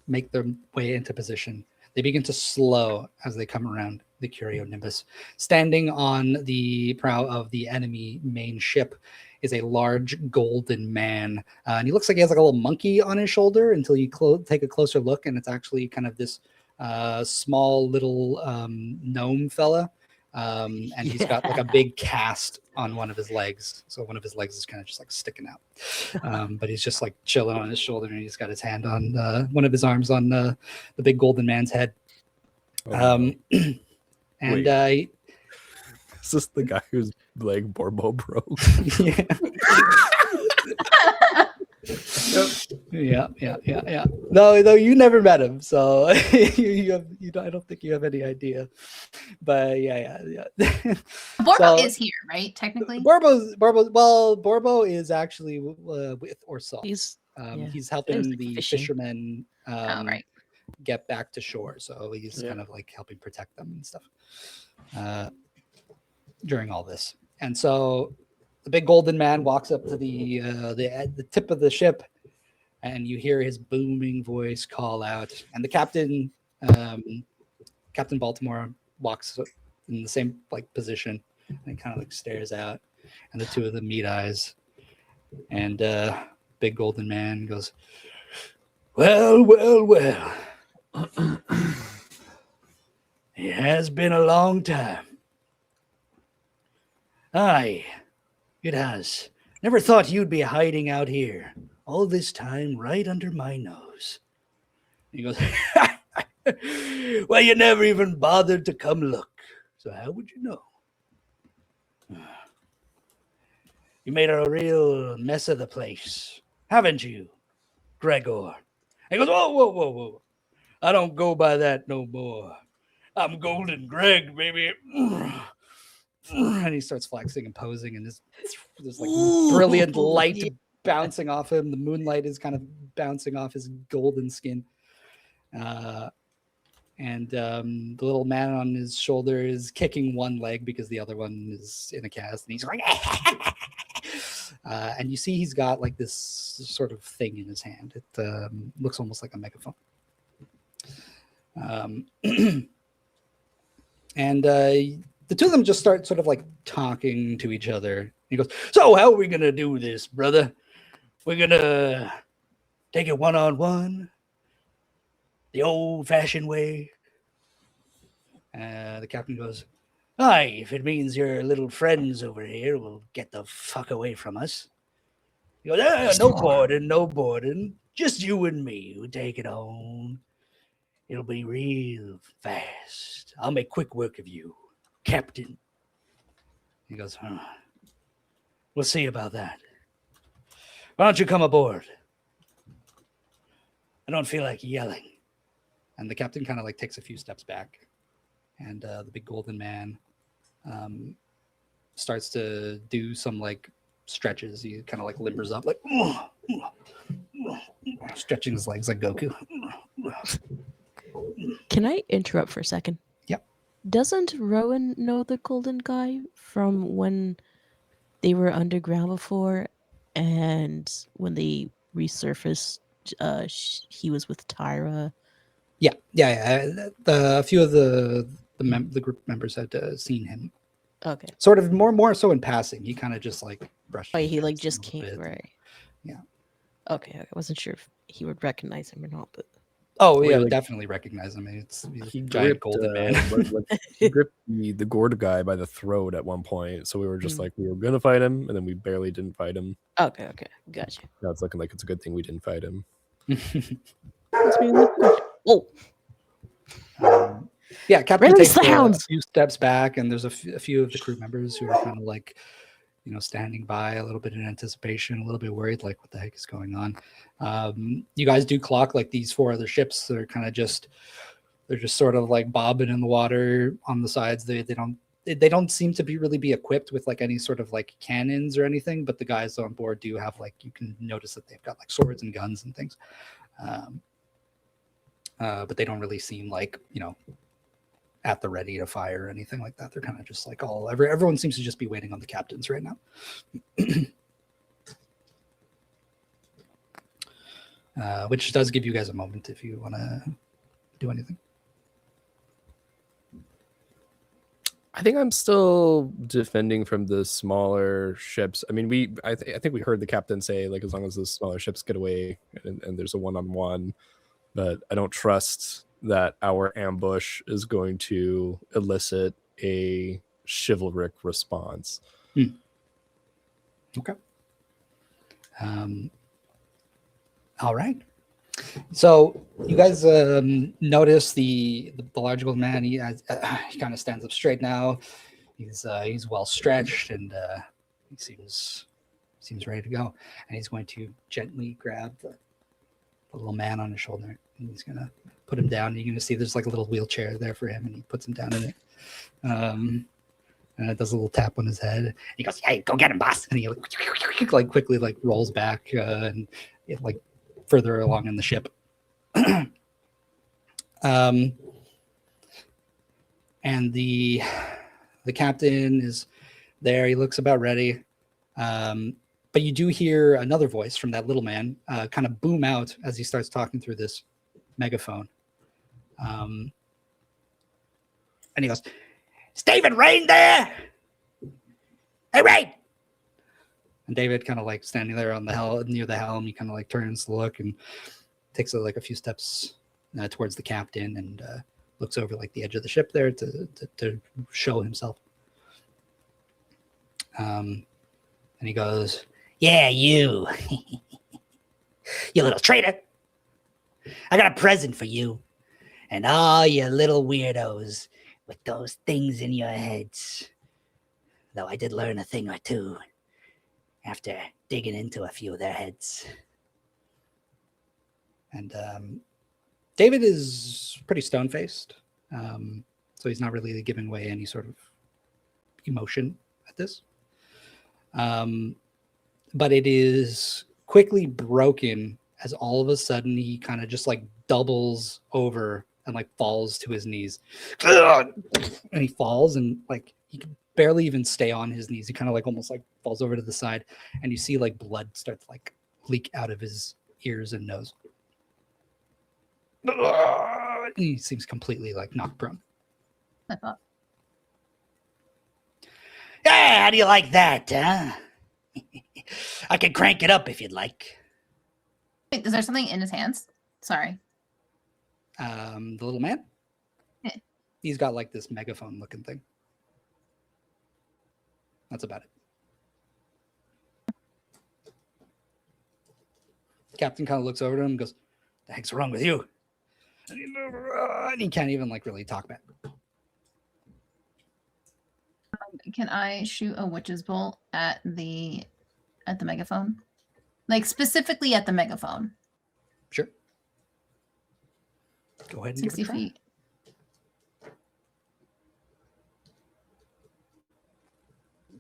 make their way into position, They begin to slow as they come around the Curionimbus. Standing on the prow of the enemy main ship is a large golden man. And he looks like he has like a little monkey on his shoulder until you take a closer look, and it's actually kind of this small little gnome fella. And he's got like a big cast on one of his legs. So one of his legs is kind of just like sticking out. But he's just like chilling on his shoulder, and he's got his hand on one of his arms on the big golden man's head. And Is this the guy whose leg Borbo broke? Yeah. Yeah. No, you never met him, so I don't think you have any idea. But yeah. Borbo is here, right? Technically, Borbo is actually with Orsal. He's He's helping like the fishing. fishermen right. get back to shore, so he's kind of like helping protect them and stuff during all this. And so the big golden man walks up to the tip of the ship, and you hear his booming voice call out. And the captain, Captain Baltimore, walks in the same like position, and he kind of like stares out, and the two of them meet eyes. And big golden man goes, well. It has been a long time. Aye, it has. Never thought you'd be hiding out here all this time right under my nose. He goes, well, you never even bothered to come look. So how would you know? You made a real mess of the place, haven't you, Gregor? He goes, whoa. I don't go by that no more. I'm Golden Greg, baby. And he starts flexing and posing, and there's like brilliant light bouncing off him. The moonlight is kind of bouncing off his golden skin. And the little man on his shoulder is kicking one leg because the other one is in a cast, and he's like, and you see he's got like this sort of thing in his hand. It looks almost like a megaphone. And the two of them just start sort of like talking to each other. He goes, so how are we going to do this, brother? We're going to take it one-on-one, the old-fashioned way. The captain goes, aye, if it means your little friends over here will get the fuck away from us. He goes, no boarding. Just you and me who take it on. It'll be real fast. I'll make quick work of you, Captain. He goes, we'll see about that. Why don't you come aboard? I don't feel like yelling. And the captain kind of like takes a few steps back. And the big golden man starts to do some like stretches. He kind of like limbers up, like stretching his legs like Goku. Can I interrupt for a second? Yep. Doesn't Rowan know the golden guy from when they were underground before, and when they resurfaced, he was with Tyra? Yeah. A few of the group members had seen him. Okay. Sort of more so in passing. He kind of just like brushed. Oh, he like past just him a came, little bit. right? Yeah. Okay, I wasn't sure if he would recognize him or not, but Oh Well, yeah, like- definitely recognize him. He's He a giant gripped, golden man. he gripped the gourd guy by the throat at one point. So we were just like, we were gonna fight him, and then we barely didn't fight him. okay, gotcha. Now it's looking like it's a good thing we didn't fight him. Oh, Yeah, Captain Release takes the a hounds. few steps back, and there's a few of the crew members who are kind of like, standing by a little bit in anticipation, a little bit worried, like what the heck is going on. You guys do clock like these four other ships. They're kind of just sort of like bobbing in the water on the sides. They don't seem to really be equipped with like any sort of like cannons or anything, but the guys on board do have like, you can notice that they've got like swords and guns and things. But they don't really seem like, at the ready to fire or anything like that. They're kind of just like everyone seems to just be waiting on the captains right now. Which does give you guys a moment if you want to do anything. I think I'm still defending from the smaller ships. I mean, I think we heard the captain say, like, as long as the smaller ships get away and there's a one-on-one, but I don't trust that our ambush is going to elicit a chivalric response. Okay. All right. So you guys notice the large gold man. He kind of stands up straight now. He's well stretched and he seems ready to go. And he's going to gently grab the little man on his shoulder, and he's gonna put him down. You're gonna see there's like a little wheelchair there for him, and he puts him down in it. And it does a little tap on his head. He goes, "Hey, go get him, boss!" And he like quickly like rolls back and like further along in the ship. And the captain is there. He looks about ready. But you do hear another voice from that little man kind of boom out as he starts talking through this megaphone. And he goes, "Is David Rain there? Hey, Rain!" And David kind of like standing there on the near the helm. He kind of like turns to look and takes like a few steps towards the captain and looks over like the edge of the ship there to show himself. And he goes, "Yeah, you. You little traitor. I got a present for you and all you little weirdos with those things in your heads. Though I did learn a thing or two after digging into a few of their heads." And David is pretty stone-faced, so he's not really giving away any sort of emotion at this. But it is quickly broken as all of a sudden he kind of just like doubles over and like falls to his knees. And he falls and like he can barely even stay on his knees. He kind of like almost like falls over to the side, and you see like blood start to like leak out of his ears and nose. And he seems completely like knocked prone. I thought. Yeah, how do you like that, huh? I can crank it up if you'd like. Wait, is there something in his hands? Sorry. The little man? Yeah. He's got like this megaphone looking thing. That's about it. Captain kind of looks over to him and goes, "The heck's wrong with you?" And he can't even like really talk back. Can I shoot a witch's bolt at the megaphone? Like specifically at the megaphone. Sure. Go ahead and 60 give it a try. feet.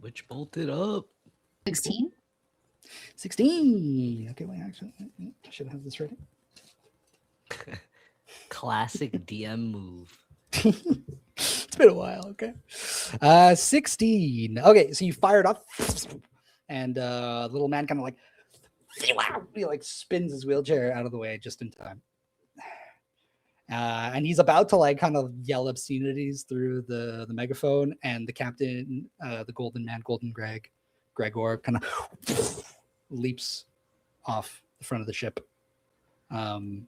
Which bolted up. 16? 16. Okay, wait, actually, I should have this ready. Classic DM move. It's been a while, okay. 16. Okay, so you fired up, and the little man kind of like, he like spins his wheelchair out of the way just in time. And he's about to like kind of yell obscenities through the megaphone, and the captain, the golden man, Gregor, kind of leaps off the front of the ship and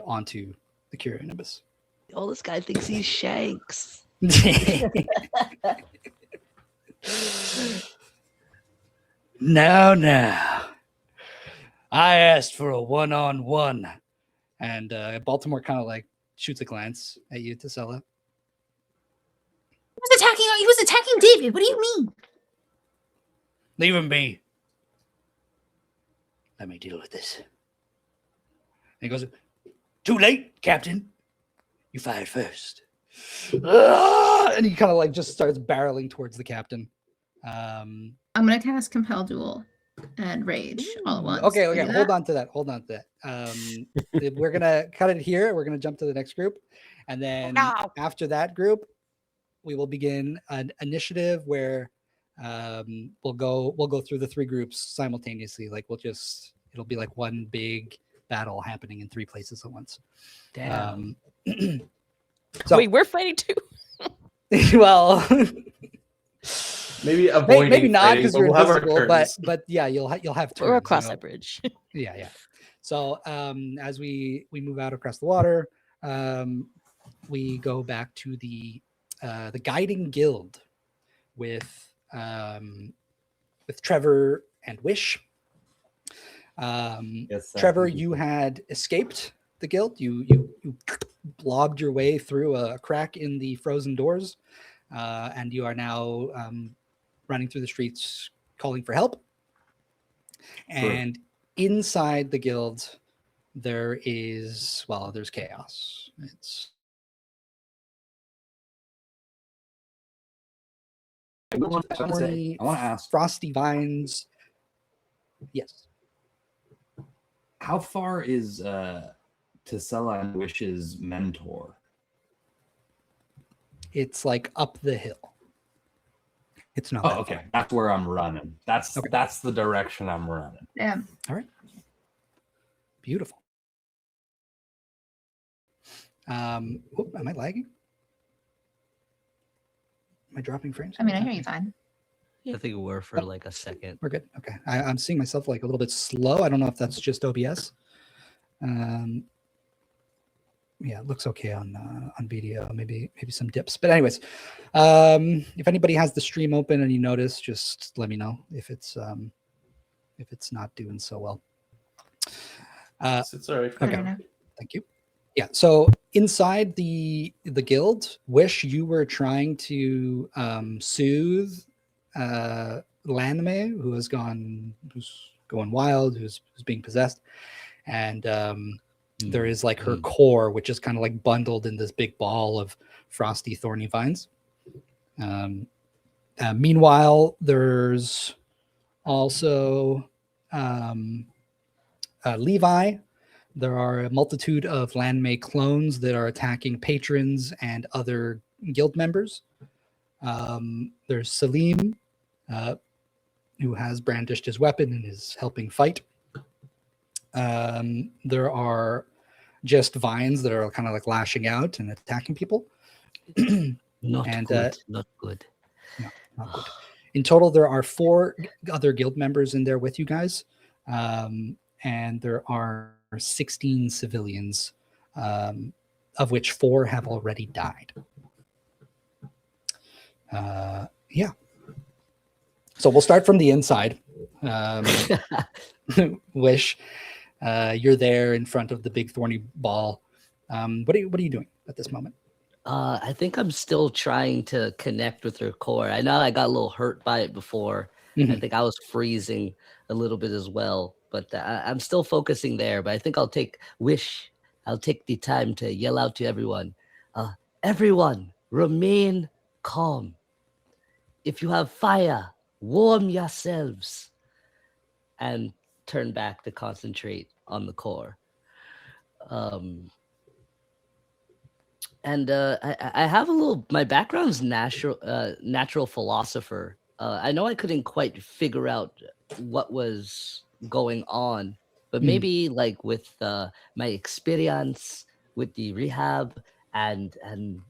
onto the Curious. Oh, this guy thinks he's Shanks. No. I asked for a one-on-one. And Baltimore kind of like shoots a glance at you, Tesella. He was attacking David. What do you mean? Leave him be. Let me deal with this. And he goes, "Too late, Captain. You fired first." And he kind of like just starts barreling towards the captain. I'm gonna cast Compel Duel and Rage all at once. Okay, Can I do hold that? on to that. We're gonna cut it here. We're gonna jump to the next group, and then after that group, we will begin an initiative where we'll go through the three groups simultaneously. Like it'll be like one big battle happening in 3 places at once. Damn. So Wait, we're fighting too. Well, Maybe avoiding maybe not fighting, because but you're we'll have our invisible, turns. but yeah, you'll have turns. Or across you know? that bridge. Yeah. So as we move out across the water, we go back to the guiding guild with Trevor and Wish. Yes, sir. Trevor, Thank you. you had escaped the guild. You blogged your way through a crack in the frozen doors, and you are now running through the streets calling for help. And inside the guild, there's chaos. It's I want to ask, frosty vines. Yes. how far is Tisela and Wish's mentor? It's like up the hill. It's not. Oh, that okay. far. That's where I'm running. That's Okay. that's the direction I'm running. Yeah. Beautiful. Am I lagging? Am I dropping frames? I mean, I hear you fine. I think we were for like a second. We're good. Okay. I'm seeing myself like a little bit slow. I don't know if that's just OBS. Yeah, it looks okay on video. Maybe some dips. But anyways, if anybody has the stream open and you notice, just let me know if it's not doing so well. It's all right. Okay. Fair enough. Thank you. Yeah. So inside the guild, Wish, you were trying to soothe Landme, who's going wild, who's being possessed, and there is like her core, which is kind of like bundled in this big ball of frosty, thorny vines. Meanwhile, there's also Levi. There are a multitude of Landmay clones that are attacking patrons and other guild members. There's Salim, who has brandished his weapon and is helping fight. There are just vines that are kind of like lashing out and attacking people. Not And, good. Not good. No, not good. In total, there are 4 other guild members in there with you guys. And there are 16 civilians, of which 4 have already died. Yeah. So we'll start from the inside. Wish, you're there in front of the big thorny ball. What are you doing at this moment? I think I'm still trying to connect with her core. I know I got a little hurt by it before. I think I was freezing a little bit as well, but I'm still focusing there. But I think I'll take the time to yell out to everyone. Everyone, remain calm. If you have fire, warm yourselves. And turn back to concentrate on the core. And I have my background's natural philosopher. I know I couldn't quite figure out what was going on, but maybe like with my experience with the rehab and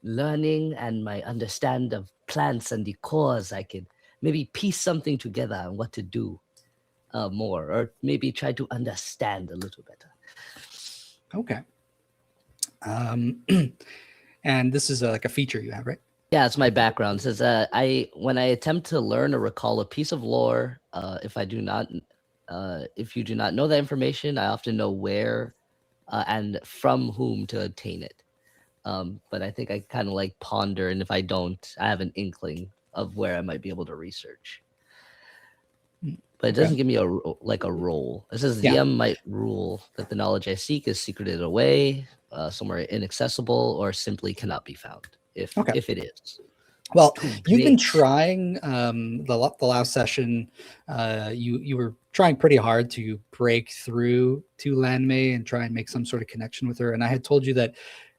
learning and my understand of plants and the cores, I could maybe piece something together on what to do more, or maybe try to understand a little better. Okay. And this is like a feature you have, right? Yeah, it's my background. It says when I attempt to learn or recall a piece of lore, if you do not know that information, I often know where and from whom to obtain it. But I think I kind of like ponder, and if I don't, I have an inkling of where I might be able to research. But it doesn't give me a role. It says the DM might rule that the knowledge I seek is secreted away, somewhere inaccessible, or simply cannot be found. If it is. Well, you've been trying the last session. You were trying pretty hard to break through to Landmay and try and make some sort of connection with her. And I had told you that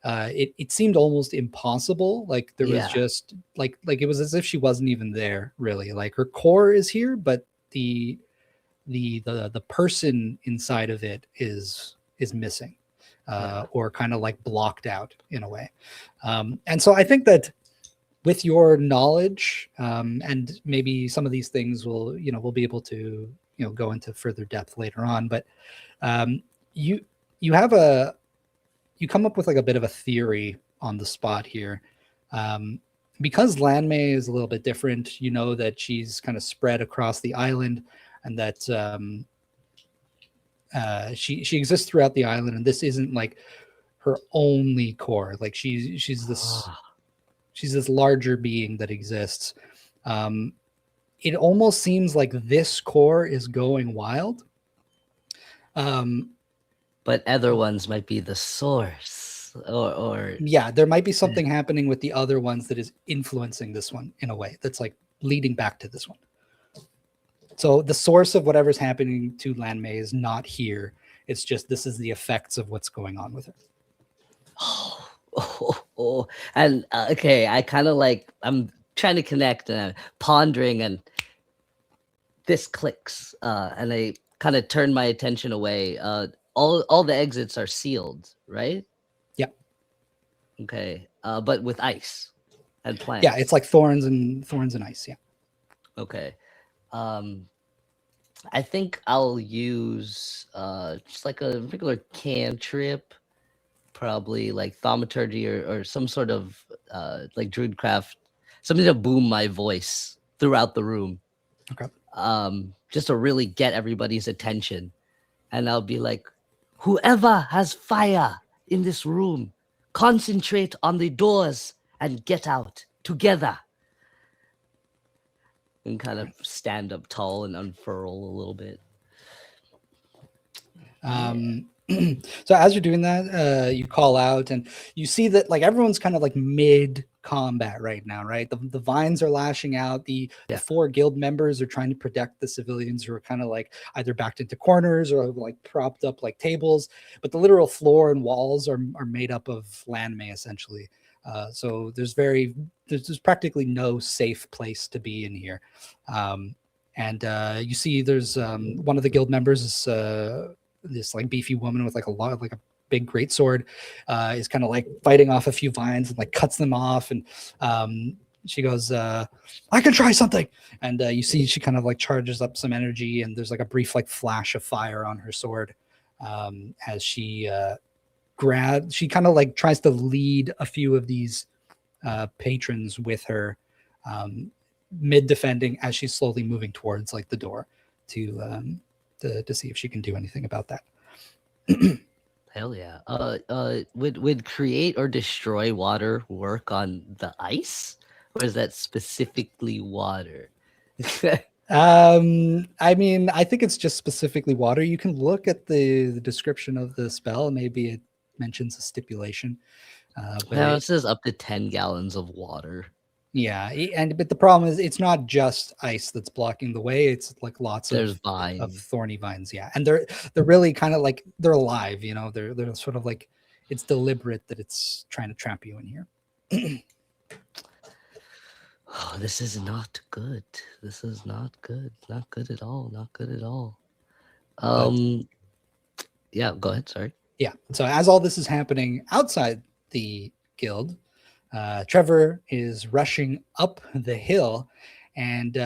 it seemed almost impossible. Like there was just like it was as if she wasn't even there, really. Like her core is here, but the person inside of it is missing, or kind of like blocked out in a way. And so I think that with your knowledge, and maybe some of these things we'll be able to go into further depth later on. But you come up with like a bit of a theory on the spot here. Because Landmay is a little bit different, you know that she's kind of spread across the island, and that she exists throughout the island, and this isn't like her only core. Like she's this larger being that exists. It almost seems like this core is going wild. But other ones might be the source, or yeah, there might be something happening with the other ones that is influencing this one in a way that's like leading back to this one. So the source of whatever's happening to Landmay is not here. It's just this is the effects of what's going on with her. And okay, I kind of like, I'm trying to connect and pondering, and this clicks, and I kind of turn my attention away. All the exits are sealed, right? Yep. Okay, but with ice and plants. Yeah, it's like thorns and ice. Yeah. Okay. I think I'll use just like a regular cantrip, probably like thaumaturgy or some sort of like druidcraft, something to boom my voice throughout the room. Okay. Just to really get everybody's attention. And I'll be like, whoever has fire in this room, concentrate on the doors and get out together. And kind of stand up tall and unfurl a little bit. So as you're doing that, you call out, and you see that like everyone's kind of like mid combat right now, right? The vines are lashing out. The 4 guild members are trying to protect the civilians who are kind of like either backed into corners or like propped up like tables. But the literal floor and walls are made up of Landmay essentially. So there's practically no safe place to be in here. And you see there's one of the guild members is this like beefy woman with like a big great sword, is kind of like fighting off a few vines and like cuts them off. And she goes, I can try something. And you see she kind of like charges up some energy, and there's like a brief like flash of fire on her sword as she she kind of like tries to lead a few of these patrons with her, mid defending as she's slowly moving towards like the door to see if she can do anything about that. Hell yeah. Would create or destroy water work on the ice, or is that specifically water? I mean, I think it's just specifically water. You can look at the description of the spell. Maybe it mentions a stipulation. Well, it says up to 10 gallons of water. Yeah, but the problem is it's not just ice that's blocking the way. It's like lots of thorny vines. Yeah, and they're really kind of like they're alive. You know, they're sort of like it's deliberate that it's trying to trap you in here. Oh, this is not good. This is not good. Not good at all. Not good at all. Yeah, go ahead. Sorry. Yeah. So as all this is happening outside the guild, Trevor is rushing up the hill, and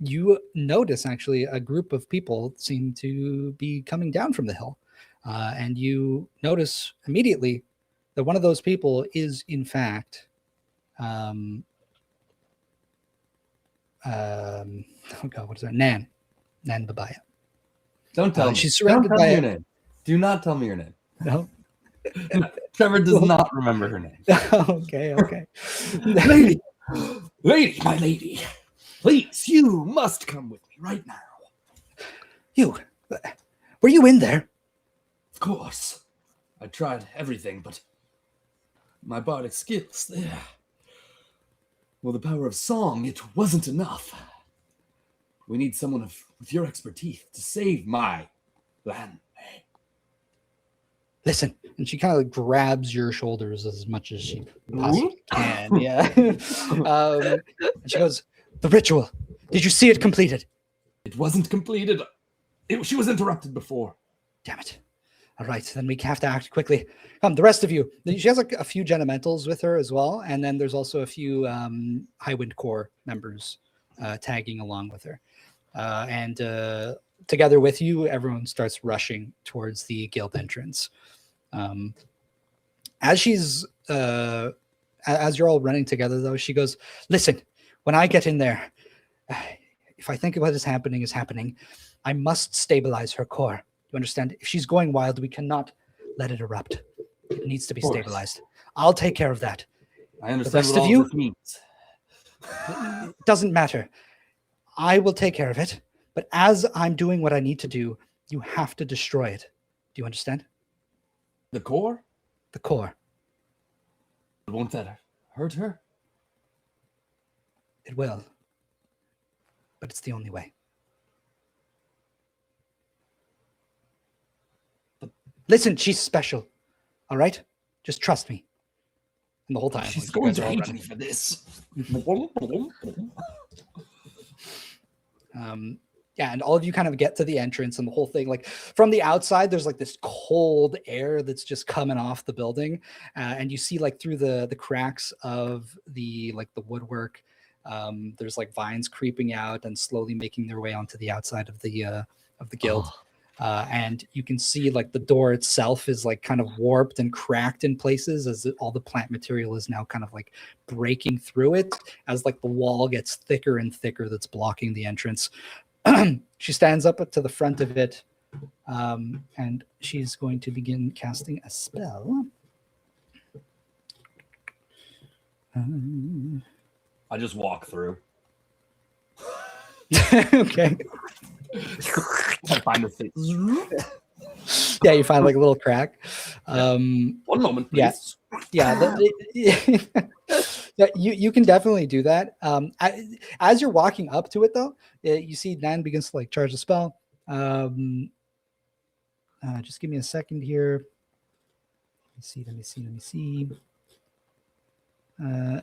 you notice actually a group of people seem to be coming down from the hill, and you notice immediately that one of those people is in fact oh god, what is that? Nan Babaya. Don't tell me. She's surrounded Don't tell by me your name. Do not tell me your name. No. Trevor does not remember her name. Okay. Lady, my lady, please, you must come with me right now. Were you in there? Of course. I tried everything, but my bardic skills, well, the power of song, it wasn't enough. We need someone with your expertise to save my land. Listen, and she kind of like grabs your shoulders as much as she possibly can. Yeah. And she goes, "The ritual. Did you see it completed?" It wasn't completed. She was interrupted before. Damn it. All right, then we have to act quickly. Come, the rest of you. She has like a few Genementals with her as well, and then there's also a few Highwind Corps members tagging along with her. And together with you, everyone starts rushing towards the guild entrance. As you're all running together, though, she goes, "Listen, when I get in there, if I think what is happening, I must stabilize her core. You understand? If she's going wild, we cannot let it erupt. It needs to be stabilized. I'll take care of that. I understand The rest what of all you? this means. It doesn't matter. I will take care of it. But as I'm doing what I need to do, you have to destroy it. Do you understand? The core? The core. Won't that hurt her? It will. But it's the only way. Listen, she's special. All right? Just trust me. And the whole time. She's like, going you guys to are all hate running. me for this. Yeah, and all of you kind of get to the entrance and the whole thing, like from the outside, there's like this cold air that's just coming off the building. And you see like through the cracks of the woodwork, there's like vines creeping out and slowly making their way onto the outside of the guild. And you can see like the door itself is like kind of warped and cracked in places as all the plant material is now kind of like breaking through it as like the wall gets thicker and thicker that's blocking the entrance. She stands up to the front of it, and she's going to begin casting a spell. I just walk through. Okay. I find the thing. Yeah, you find like a little crack. One moment, please. Yeah. Yeah, you can definitely do that. As you're walking up to it, though, you see Nan begins to like charge the spell. Just give me a second here. Let me see.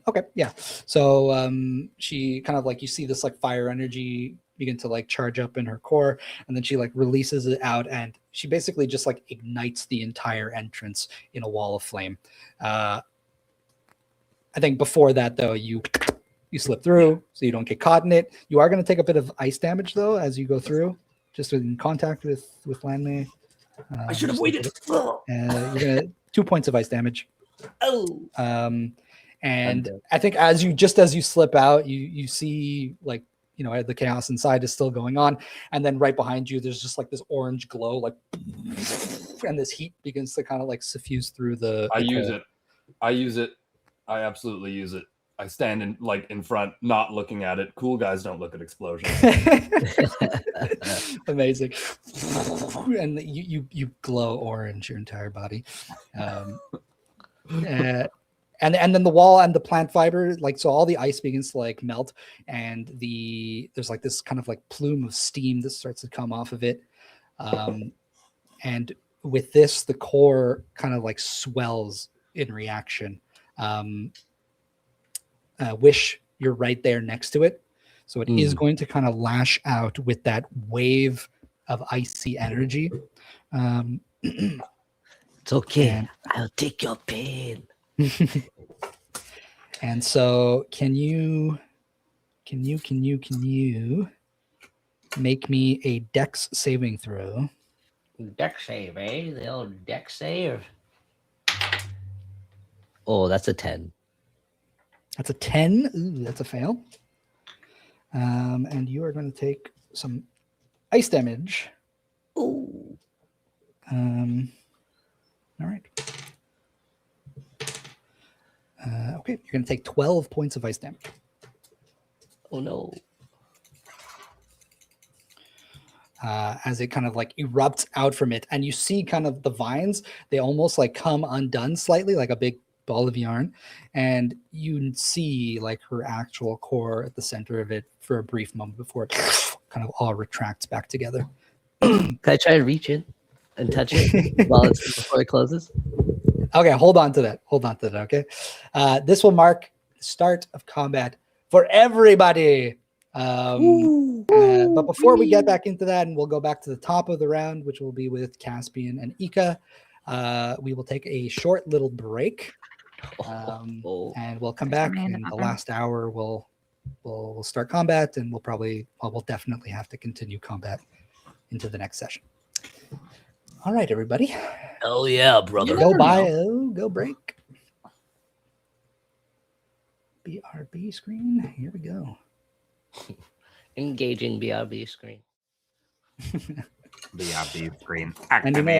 Okay, yeah. So she kind of like, you see this like fire energy begin to like charge up in her core, and then she like releases it out, and she basically just like ignites the entire entrance in a wall of flame. I think before that, though, you slip through, so you don't get caught in it. You are going to take a bit of ice damage, though, as you go through, just in contact with landmay. I should have waited. You're gonna 2 points of ice damage. Oh. And I think as you slip out, you see like, you know, the chaos inside is still going on, and then right behind you, there's just like this orange glow, like, and this heat begins to kind of like suffuse through the. I use it. I absolutely use it. I stand in front, not looking at it. Cool guys don't look at explosions. Amazing. And you glow orange your entire body. And then the wall and the plant fiber, like, so all the ice begins to like melt, and there's like this kind of like plume of steam that starts to come off of it. And with this, the core kind of like swells in reaction. Wish, you're right there next to it, so it is going to kind of lash out with that wave of icy energy. It's okay. I'll take your pain. And so can you make me a dex saving throw? Dex save, eh? The old dex save. Oh, that's a 10. That's a 10. Ooh, that's a fail. And you are going to take some ice damage. Ooh. All right. Okay, you're going to take 12 points of ice damage. Oh, no. As it kind of like erupts out from it, and you see kind of the vines, they almost like come undone slightly, like a big ball of yarn, and you see like her actual core at the center of it for a brief moment before it kind of all retracts back together. Can I try to reach in and touch it before it closes? Okay, hold on to that. Okay. This will mark the start of combat for everybody. But before we get back into that, and we'll go back to the top of the round, which will be with Caspian and Ika, we will take a short little break, and we'll come back. And the last hour, we'll start combat, and we'll definitely have to continue combat into the next session. All right, everybody. Oh yeah, brother. Go break. BRB screen. Here we go. Engaging BRB screen. BRB screen. And you know,